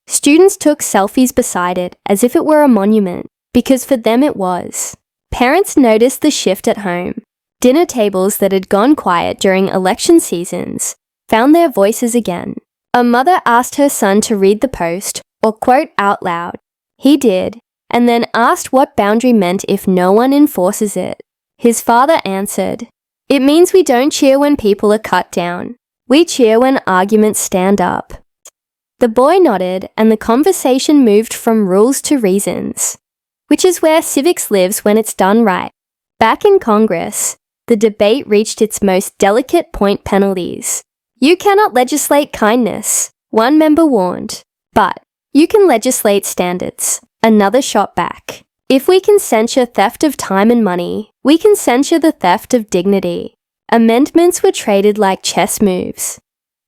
Students took selfies beside it as if it were a monument, because for them it was. Parents noticed the shift at home. Dinner tables that had gone quiet during election seasons found their voices again. A mother asked her son to read the post or quote out loud. He did, and then asked what boundary meant if no one enforces it. His father answered, "It means we don't cheer when people are cut down. We cheer when arguments stand up." The boy nodded, and the conversation moved from rules to reasons, which is where civics lives when it's done right. Back in Congress, the debate reached its most delicate point: penalties. "You cannot legislate kindness," one member warned, "but you can legislate standards," another shot back. "If we can censure theft of time and money, we can censure the theft of dignity." Amendments were traded like chess moves.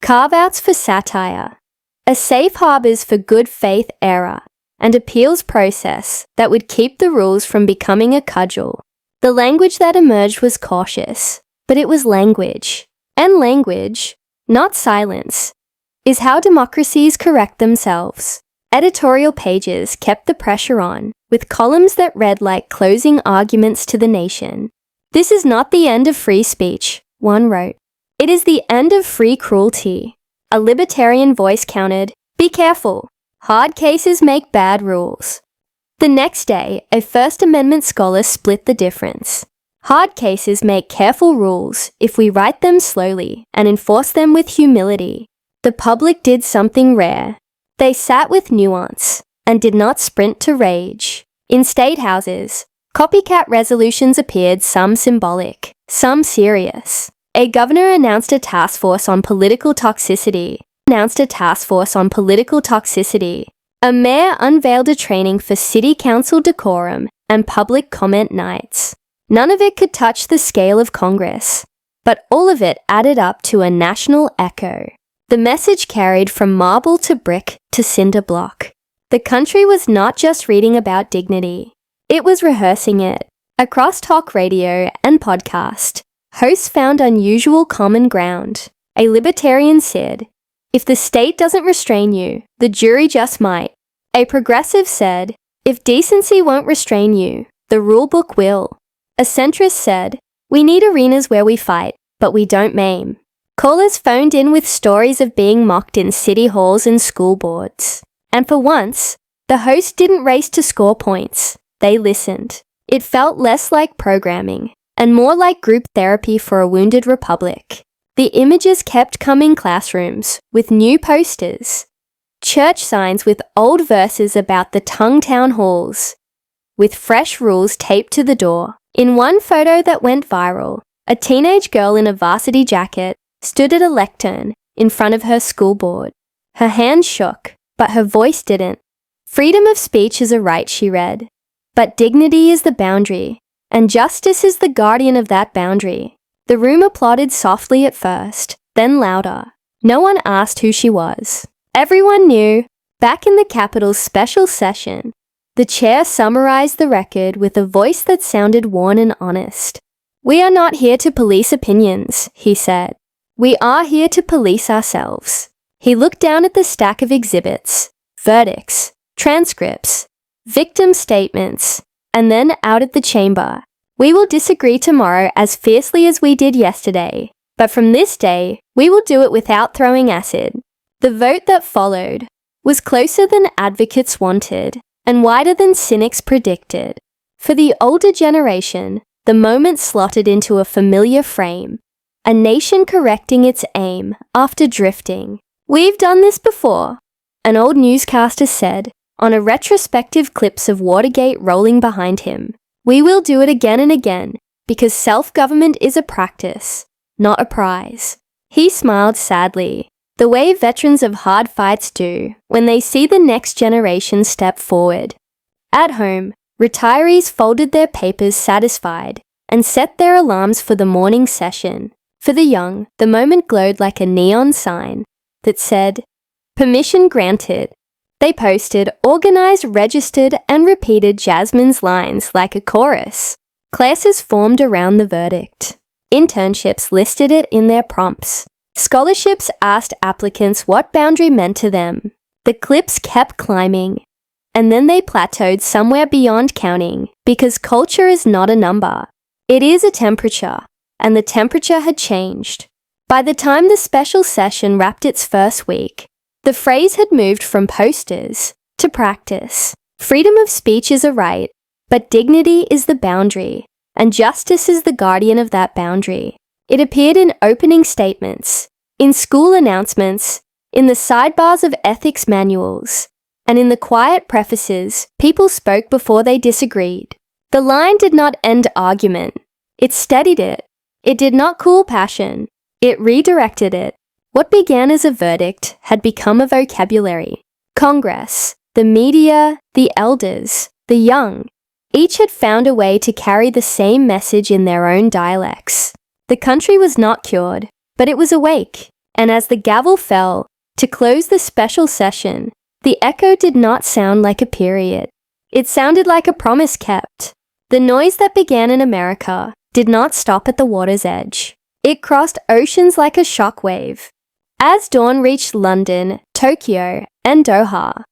Carve-outs for satire, a safe harbors for good faith error, and appeals process that would keep the rules from becoming a cudgel. The language that emerged was cautious, but it was language. And language, not silence, is how democracies correct themselves. Editorial pages kept the pressure on, with columns that read like closing arguments to the nation. "This is not the end of free speech," one wrote. "It is the end of free cruelty." A libertarian voice countered, "Be careful. Hard cases make bad rules." The next day, a First Amendment scholar split the difference. Hard cases make careful rules if we write them slowly and enforce them with humility. The public did something rare. They sat with nuance and did not sprint to rage. In state houses, copycat resolutions appeared, some symbolic, some serious. A governor announced a task force on political toxicity. A mayor unveiled a training for city council decorum and public comment nights. None of it could touch the scale of Congress, but all of it added up to a national echo. The message carried from marble to brick to cinder block. The country was not just reading about dignity, it was rehearsing it. Across talk radio and podcast, hosts found unusual common ground. A libertarian said, "If the state doesn't restrain you, the jury just might." A progressive said, "If decency won't restrain you, the rule book will." A centrist said, "We need arenas where we fight, but we don't maim." Callers phoned in with stories of being mocked in city halls and school boards. And for once, the host didn't race to score points. They listened. It felt less like programming and more like group therapy for a wounded republic. The images kept coming: classrooms with new posters, church signs with old verses about the tongue town halls, with fresh rules taped to the door. In one photo that went viral, a teenage girl in a varsity jacket stood at a lectern in front of her school board. Her hand shook, but her voice didn't. "Freedom of speech is a right," she read, "but dignity is the boundary, and justice is the guardian of that boundary." The room applauded softly at first, then louder. No one asked who she was. Everyone knew. Back in the Capitol's special session, the chair summarized the record with a voice that sounded worn and honest. "We are not here to police opinions," he said. "We are here to police ourselves." He looked down at the stack of exhibits, verdicts, transcripts, victim statements, and then out at the chamber. "We will disagree tomorrow as fiercely as we did yesterday, but from this day, we will do it without throwing acid." The vote that followed was closer than advocates wanted and wider than cynics predicted. For the older generation, the moment slotted into a familiar frame, a nation correcting its aim after drifting. "We've done this before," an old newscaster said, on a retrospective clips of Watergate rolling behind him. "We will do it again and again, because self-government is a practice, not a prize." He smiled sadly, the way veterans of hard fights do when they see the next generation step forward. At home, retirees folded their papers satisfied and set their alarms for the morning session. For the young, the moment glowed like a neon sign that said, "Permission granted." They posted, organized, registered, and repeated Jasmine's lines like a chorus. Classes formed around the verdict. Internships listed it in their prompts. Scholarships asked applicants what boundary meant to them. The clips kept climbing, and then they plateaued somewhere beyond counting, because culture is not a number. It is a temperature, and the temperature had changed. By the time the special session wrapped its first week, the phrase had moved from posters to practice. Freedom of speech is a right, but dignity is the boundary, and justice is the guardian of that boundary. It appeared in opening statements, in school announcements, in the sidebars of ethics manuals, and in the quiet prefaces people spoke before they disagreed. The line did not end argument. It steadied it. It did not cool passion. It redirected it. What began as a verdict had become a vocabulary. Congress, the media, the elders, the young, each had found a way to carry the same message in their own dialects. The country was not cured, but it was awake, and as the gavel fell to close the special session, the echo did not sound like a period. It sounded like a promise kept. The noise that began in America did not stop at the water's edge. It crossed oceans like a shockwave. As dawn reached London, Tokyo, and Doha,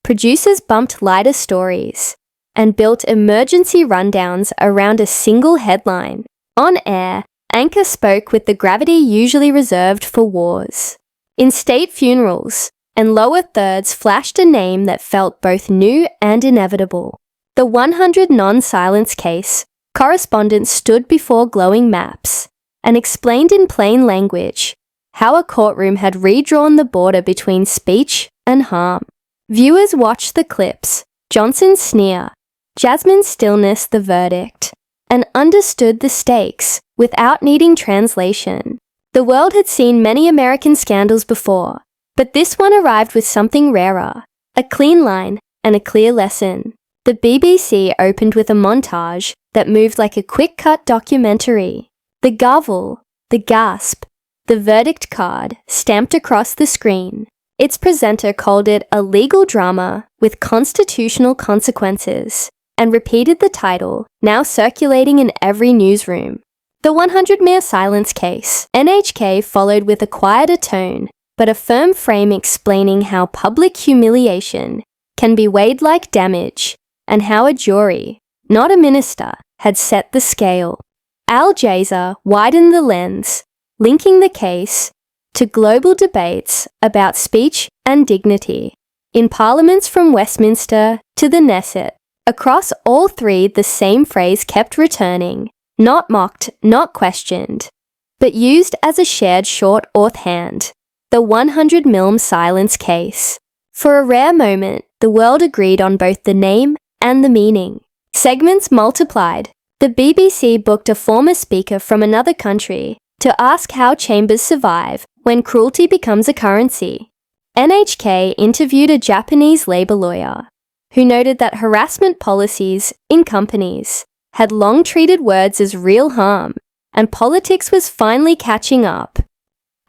producers bumped lighter stories and built emergency rundowns around a single headline. On air, Anchor spoke with the gravity usually reserved for wars. In state funerals and lower thirds flashed a name that felt both new and inevitable. The 100 non-silence case, correspondents stood before glowing maps and explained in plain language how a courtroom had redrawn the border between speech and harm. Viewers watched the clips, Johnson's sneer, Jasmine stillness the verdict, and understood the stakes without needing translation. The world had seen many American scandals before, but this one arrived with something rarer, a clean line and a clear lesson. The BBC opened with a montage that moved like a quick-cut documentary. The gavel, the gasp, the verdict card stamped across the screen. Its presenter called it a legal drama with constitutional consequences and repeated the title, now circulating in every newsroom. The 100-year silence case. NHK followed with a quieter tone, but a firm frame explaining how public humiliation can be weighed like damage and how a jury, not a minister, had set the scale. Al Jazeera widened the lens, linking the case to global debates about speech and dignity. In parliaments from Westminster to the Knesset, across all three the same phrase kept returning, not mocked, not questioned, but used as a shared shorthand. The 100-film silence case. For a rare moment, the world agreed on both the name and the meaning. Segments multiplied. The BBC booked a former speaker from another country to ask how chambers survive when cruelty becomes a currency. NHK interviewed a Japanese labor lawyer who noted that harassment policies in companies had long treated words as real harm, and politics was finally catching up.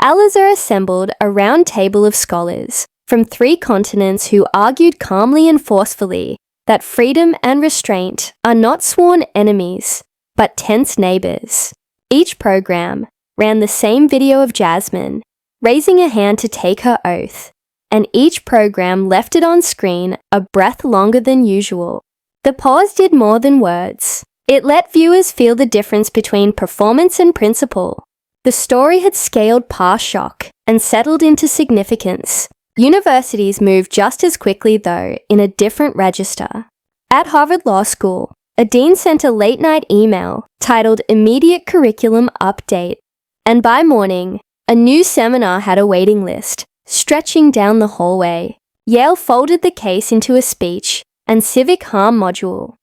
Al-Azhar assembled a round table of scholars from 3 continents who argued calmly and forcefully that freedom and restraint are not sworn enemies, but tense neighbors. Each program ran the same video of Jasmine raising a hand to take her oath, and each program left it on screen a breath longer than usual. The pause did more than words. It let viewers feel the difference between performance and principle. The story had scaled past shock and settled into significance. Universities moved just as quickly, though, in a different register. At Harvard Law School, a dean sent a late-night email titled Immediate Curriculum Update, and by morning, a new seminar had a waiting list, stretching down the hallway. Yale folded the case into a speech and civic harm module,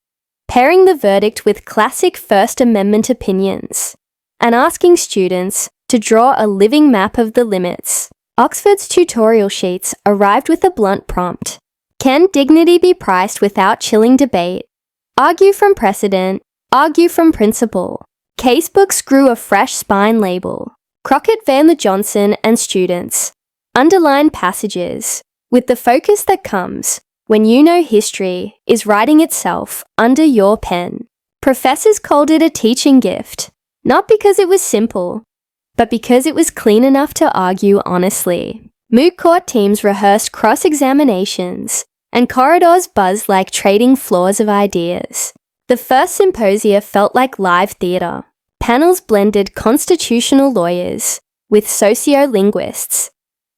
pairing the verdict with classic First Amendment opinions, and asking students to draw a living map of the limits. Oxford's tutorial sheets arrived with a blunt prompt. Can dignity be priced without chilling debate? Argue from precedent, argue from principle. Casebooks grew a fresh spine label. Crockett Johnson and students. Underline passages, with the focus that comes when you know history is writing itself under your pen. Professors called it a teaching gift, not because it was simple, but because it was clean enough to argue honestly. Moot court teams rehearsed cross-examinations, and corridors buzzed like trading floors of ideas. The first symposia felt like live theatre. Panels blended constitutional lawyers with sociolinguists,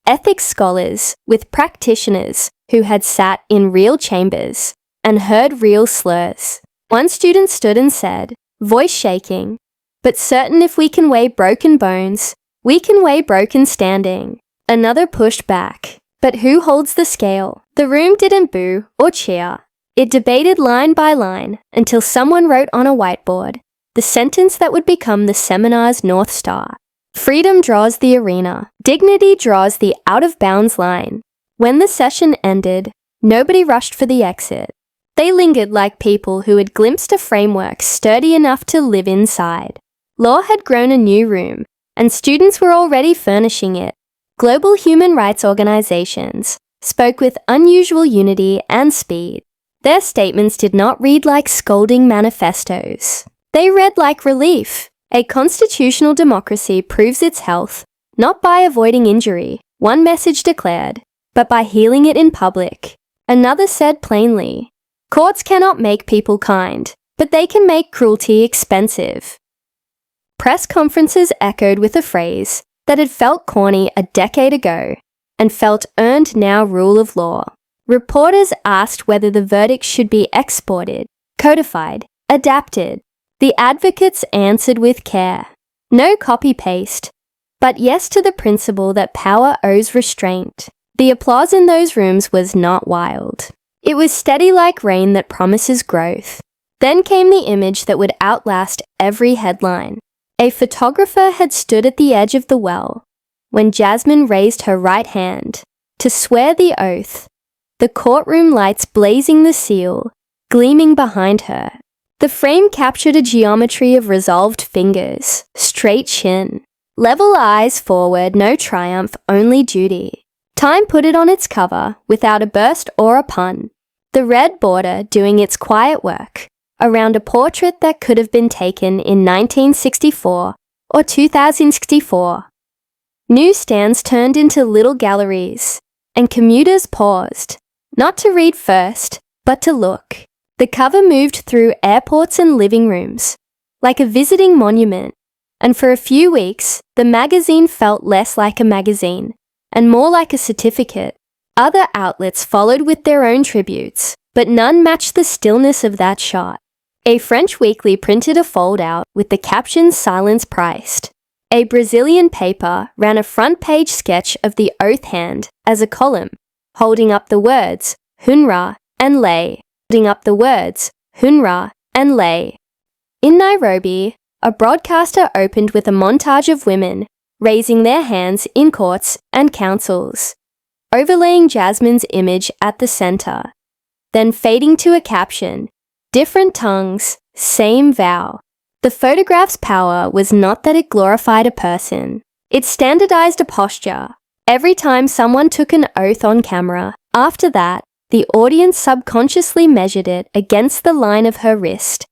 ethics scholars with practitioners who had sat in real chambers and heard real slurs. One student stood and said, voice shaking, but certain if we can weigh broken bones, we can weigh broken standing. Another pushed back. But who holds the scale? The room didn't boo or cheer. It debated line by line until someone wrote on a whiteboard the sentence that would become the seminar's North Star. Freedom draws the arena. Dignity draws the out-of-bounds line. When the session ended, nobody rushed for the exit. They lingered like people who had glimpsed a framework sturdy enough to live inside. Law had grown a new room, and students were already furnishing it. Global human rights organizations spoke with unusual unity and speed. Their statements did not read like scolding manifestos. They read like relief. A constitutional democracy proves its health, not by avoiding injury, one message declared, but by healing it in public. Another said plainly, courts cannot make people kind, but they can make cruelty expensive. Press conferences echoed with a phrase that had felt corny a decade ago and felt earned now rule of law. Reporters asked whether the verdict should be exported, codified, adapted. The advocates answered with care. No copy-paste, but yes to the principle that power owes restraint. The applause in those rooms was not wild. It was steady like rain that promises growth. Then came the image that would outlast every headline. A photographer had stood at the edge of the well when Jasmine raised her right hand to swear the oath, the courtroom lights blazing the seal, gleaming behind her. The frame captured a geometry of resolved fingers, straight chin, level eyes forward, no triumph, only duty. Time put it on its cover without a burst or a pun, the red border doing its quiet work around a portrait that could have been taken in 1964 or 2064. Newsstands turned into little galleries, and commuters paused, not to read first, but to look. The cover moved through airports and living rooms, like a visiting monument, and for a few weeks, the magazine felt less like a magazine and more like a certificate. Other outlets followed with their own tributes, but none matched the stillness of that shot. A French weekly printed a fold-out with the caption "Silence Priced." A Brazilian paper ran a front-page sketch of the oath hand as a column, holding up the words "Hunra" and "Lay," holding up the words "Hunra" and "Lay." In Nairobi, a broadcaster opened with a montage of women raising their hands in courts and councils, overlaying Jasmine's image at the center, then fading to a caption, "Different tongues, same vow." The photograph's power was not that it glorified a person. It standardized a posture. Every time someone took an oath on camera, after that, the audience subconsciously measured it against the line of her wrist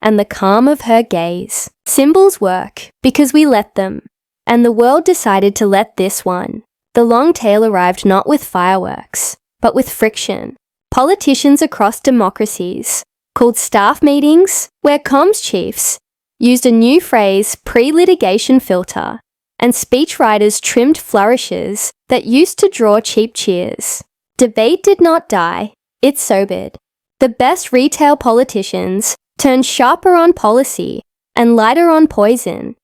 and the calm of her gaze. Symbols work because we let them, and the world decided to let this one. The long tail arrived not with fireworks, but with friction. Politicians across democracies called staff meetings where comms chiefs used a new phrase pre-litigation filter, and speechwriters trimmed flourishes that used to draw cheap cheers. Debate did not die, it sobered. The best retail politicians turned sharper on policy and lighter on poison,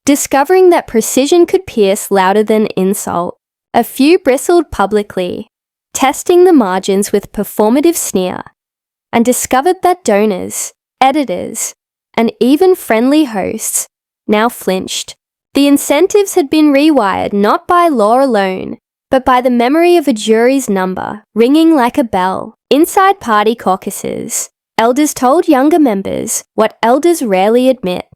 discovering that precision could pierce louder than insult. A few bristled publicly, testing the margins with performative sneer, and discovered that donors, editors, and even friendly hosts now flinched. The incentives had been rewired not by law alone, but by the memory of a jury's number ringing like a bell. Inside party caucuses, elders told younger members what elders rarely admit.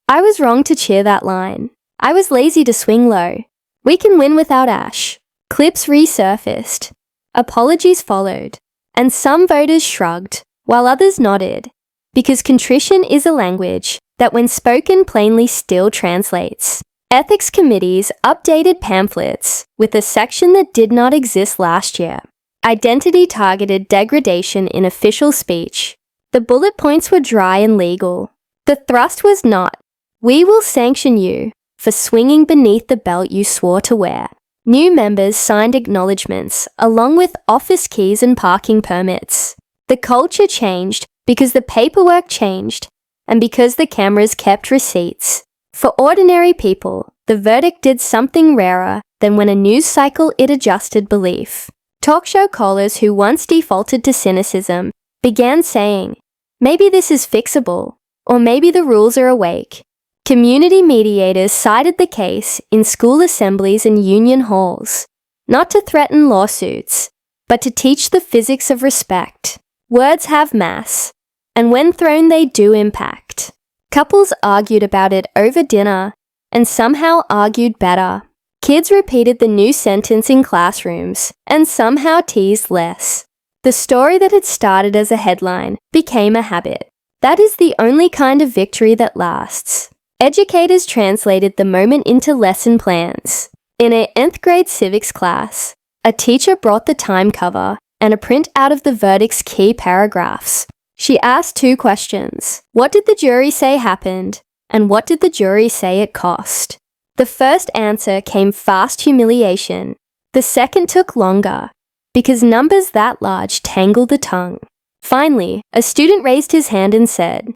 "I was wrong to cheer that line. I was lazy to swing low. We can win without Ash." Clips resurfaced. Apologies followed, and some voters shrugged, while others nodded, because contrition is a language that when spoken plainly still translates. Ethics committees updated pamphlets with a section that did not exist last year. Identity-targeted degradation in official speech. The bullet points were dry and legal. The thrust was not, "We will sanction you for swinging beneath the belt you swore to wear." New members signed acknowledgements along with office keys and parking permits. The culture changed because the paperwork changed, and because the cameras kept receipts. For ordinary people, the verdict did something rarer than when a news cycle it adjusted belief. Talk show callers who once defaulted to cynicism began saying, "Maybe this is fixable," or "Maybe the rules are awake." Community mediators cited the case in school assemblies and union halls, not to threaten lawsuits, but to teach the physics of respect. Words have mass, and when thrown they do impact. Couples argued about it over dinner, and somehow argued better. Kids repeated the new sentence in classrooms, and somehow teased less. The story that had started as a headline became a habit. That is the only kind of victory that lasts. Educators translated the moment into lesson plans. In a 9th grade civics class, a teacher brought the time cover and a print out of the verdict's key paragraphs. She asked 2 questions. What did the jury say happened? And what did the jury say it cost? The first answer came fast humiliation. The second took longer, because numbers that large tangle the tongue. Finally, a student raised his hand and said,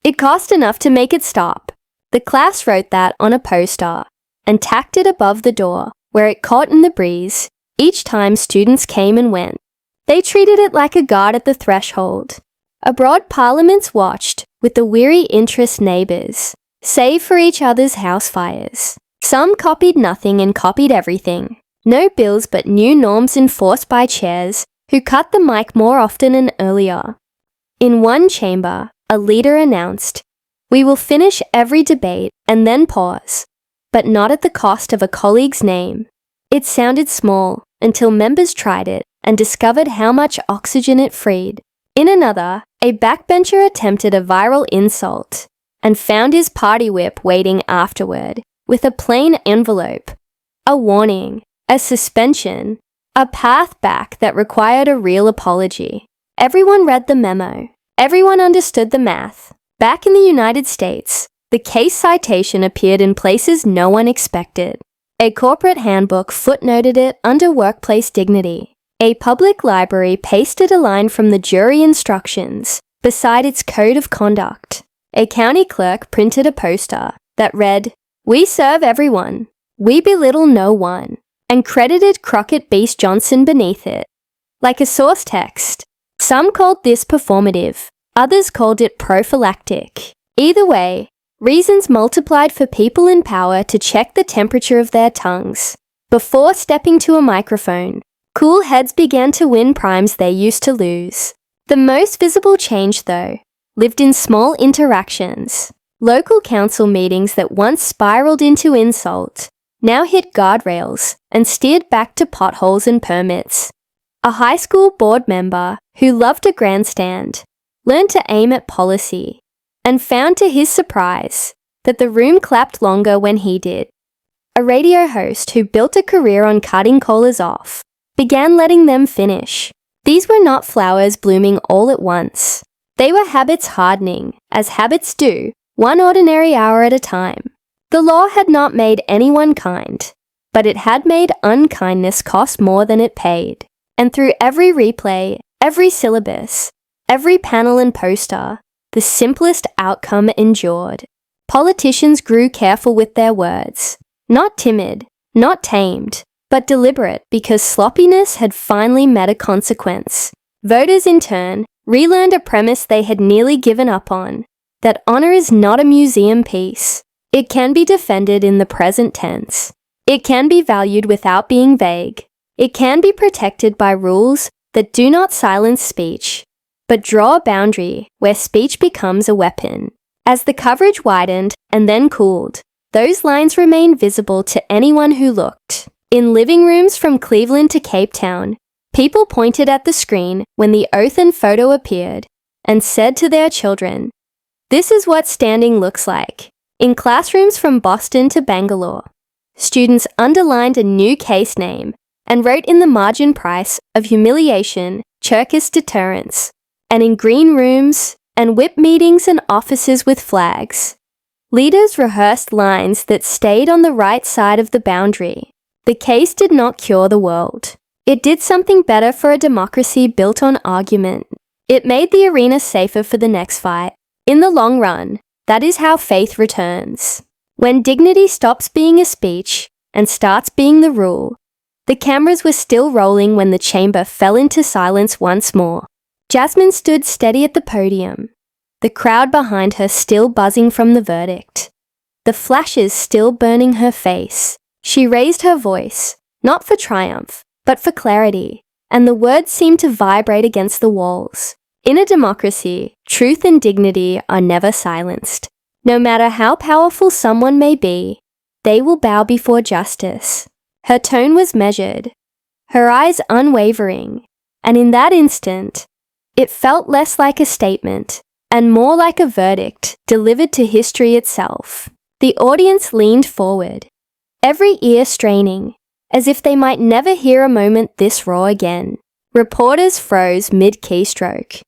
"It cost enough to make it stop." The class wrote that on a poster and tacked it above the door, where it caught in the breeze each time students came and went. They treated it like a guard at the threshold. Abroad, parliaments watched, with the weary interest neighbours, save for each other's house fires. Some copied nothing and copied everything. No bills but new norms enforced by chairs who cut the mic more often and earlier. In one chamber, a leader announced, "We will finish every debate and then pause, but not at the cost of a colleague's name." It sounded small until members tried it and discovered how much oxygen it freed. In another, a backbencher attempted a viral insult and found his party whip waiting afterward with a plain envelope, a warning, a suspension, a path back that required a real apology. Everyone read the memo. Everyone understood the math. Back in the United States, the case citation appeared in places no one expected. A corporate handbook footnoted it under workplace dignity. A public library pasted a line from the jury instructions beside its code of conduct. A county clerk printed a poster that read, "We serve everyone. We belittle no one," and credited Crockett Beast Johnson beneath it. Like a source text. Some called this performative. Others called it prophylactic. Either way, reasons multiplied for people in power to check the temperature of their tongues. Before stepping to a microphone, cool heads began to win primes they used to lose. The most visible change, though, lived in small interactions. Local council meetings that once spiraled into insult now hit guardrails and steered back to potholes and permits. A high school board member who loved a grandstand learned to aim at policy and found to his surprise that the room clapped longer when he did. A radio host who built a career on cutting callers off began letting them finish. These were not flowers blooming all at once. They were habits hardening, as habits do, one ordinary hour at a time. The law had not made anyone kind, but it had made unkindness cost more than it paid. And through every replay, every syllabus, every panel and poster, the simplest outcome endured. Politicians grew careful with their words. Not timid, not tamed, but deliberate because sloppiness had finally met a consequence. Voters, in turn, relearned a premise they had nearly given up on, that honor is not a museum piece. It can be defended in the present tense. It can be valued without being vague. It can be protected by rules that do not silence speech, but draw a boundary where speech becomes a weapon. As the coverage widened and then cooled, those lines remained visible to anyone who looked. In living rooms from Cleveland to Cape Town, people pointed at the screen when the oath and photo appeared and said to their children, "This is what standing looks like." In classrooms from Boston to Bangalore, students underlined a new case name and wrote in the margin price of humiliation, Cherkis deterrence, and in green rooms and whip meetings and offices with flags. Leaders rehearsed lines that stayed on the right side of the boundary. The case did not cure the world. It did something better for a democracy built on argument. It made the arena safer for the next fight. In the long run, that is how faith returns. When dignity stops being a speech and starts being the rule. The cameras were still rolling when the chamber fell into silence once more. Jasmine stood steady at the podium, the crowd behind her still buzzing from the verdict, the flashes still burning her face. She raised her voice, not for triumph, but for clarity, and the words seemed to vibrate against the walls. In a democracy, truth and dignity are never silenced. No matter how powerful someone may be, they will bow before justice. Her tone was measured, her eyes unwavering, and in that instant, it felt less like a statement and more like a verdict delivered to history itself. The audience leaned forward, every ear straining, as if they might never hear a moment this raw again. Reporters froze mid-keystroke,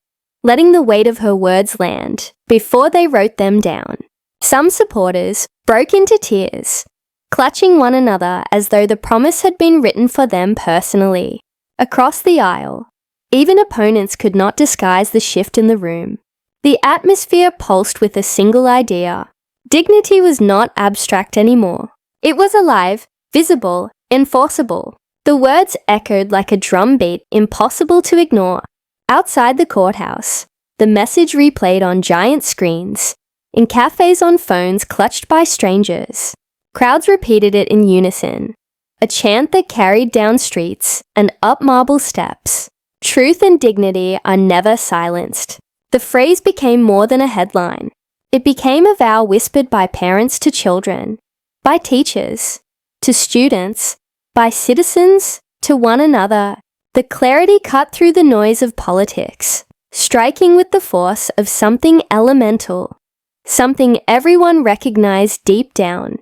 letting the weight of her words land before they wrote them down. Some supporters broke into tears, clutching one another as though the promise had been written for them personally. Across the aisle, even opponents could not disguise the shift in the room. The atmosphere pulsed with a single idea. Dignity was not abstract anymore. It was alive, visible, enforceable. The words echoed like a drumbeat impossible to ignore. Outside the courthouse, the message replayed on giant screens, in cafes on phones clutched by strangers. Crowds repeated it in unison, a chant that carried down streets and up marble steps. Truth and dignity are never silenced. The phrase became more than a headline. It became a vow whispered by parents to children, by teachers, to students, by citizens, to one another. The clarity cut through the noise of politics, striking with the force of something elemental, something everyone recognized deep down,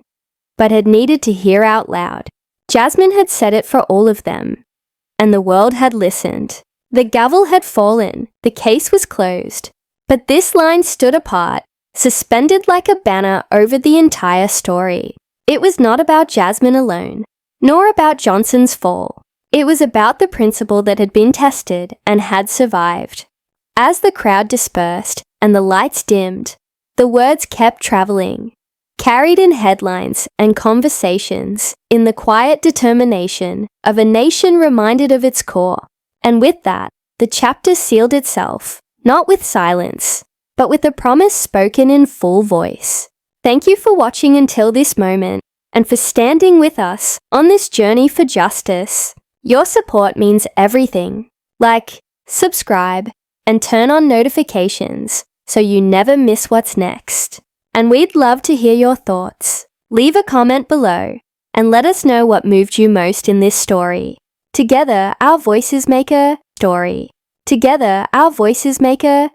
but had needed to hear out loud. Jasmine had said it for all of them, and the world had listened. The gavel had fallen, the case was closed, but this line stood apart, suspended like a banner over the entire story. It was not about Jasmine alone, nor about Johnson's fall. It was about the principle that had been tested and had survived. As the crowd dispersed and the lights dimmed, the words kept traveling, carried in headlines and conversations, in the quiet determination of a nation reminded of its core. And with that, the chapter sealed itself, not with silence, but with a promise spoken in full voice. Thank you for watching until this moment, and for standing with us on this journey for justice. Your support means everything. Like, subscribe, and turn on notifications so you never miss what's next. And we'd love to hear your thoughts. Leave a comment below, and let us know what moved you most in this story. Together, our voices make a story. Together, our voices make a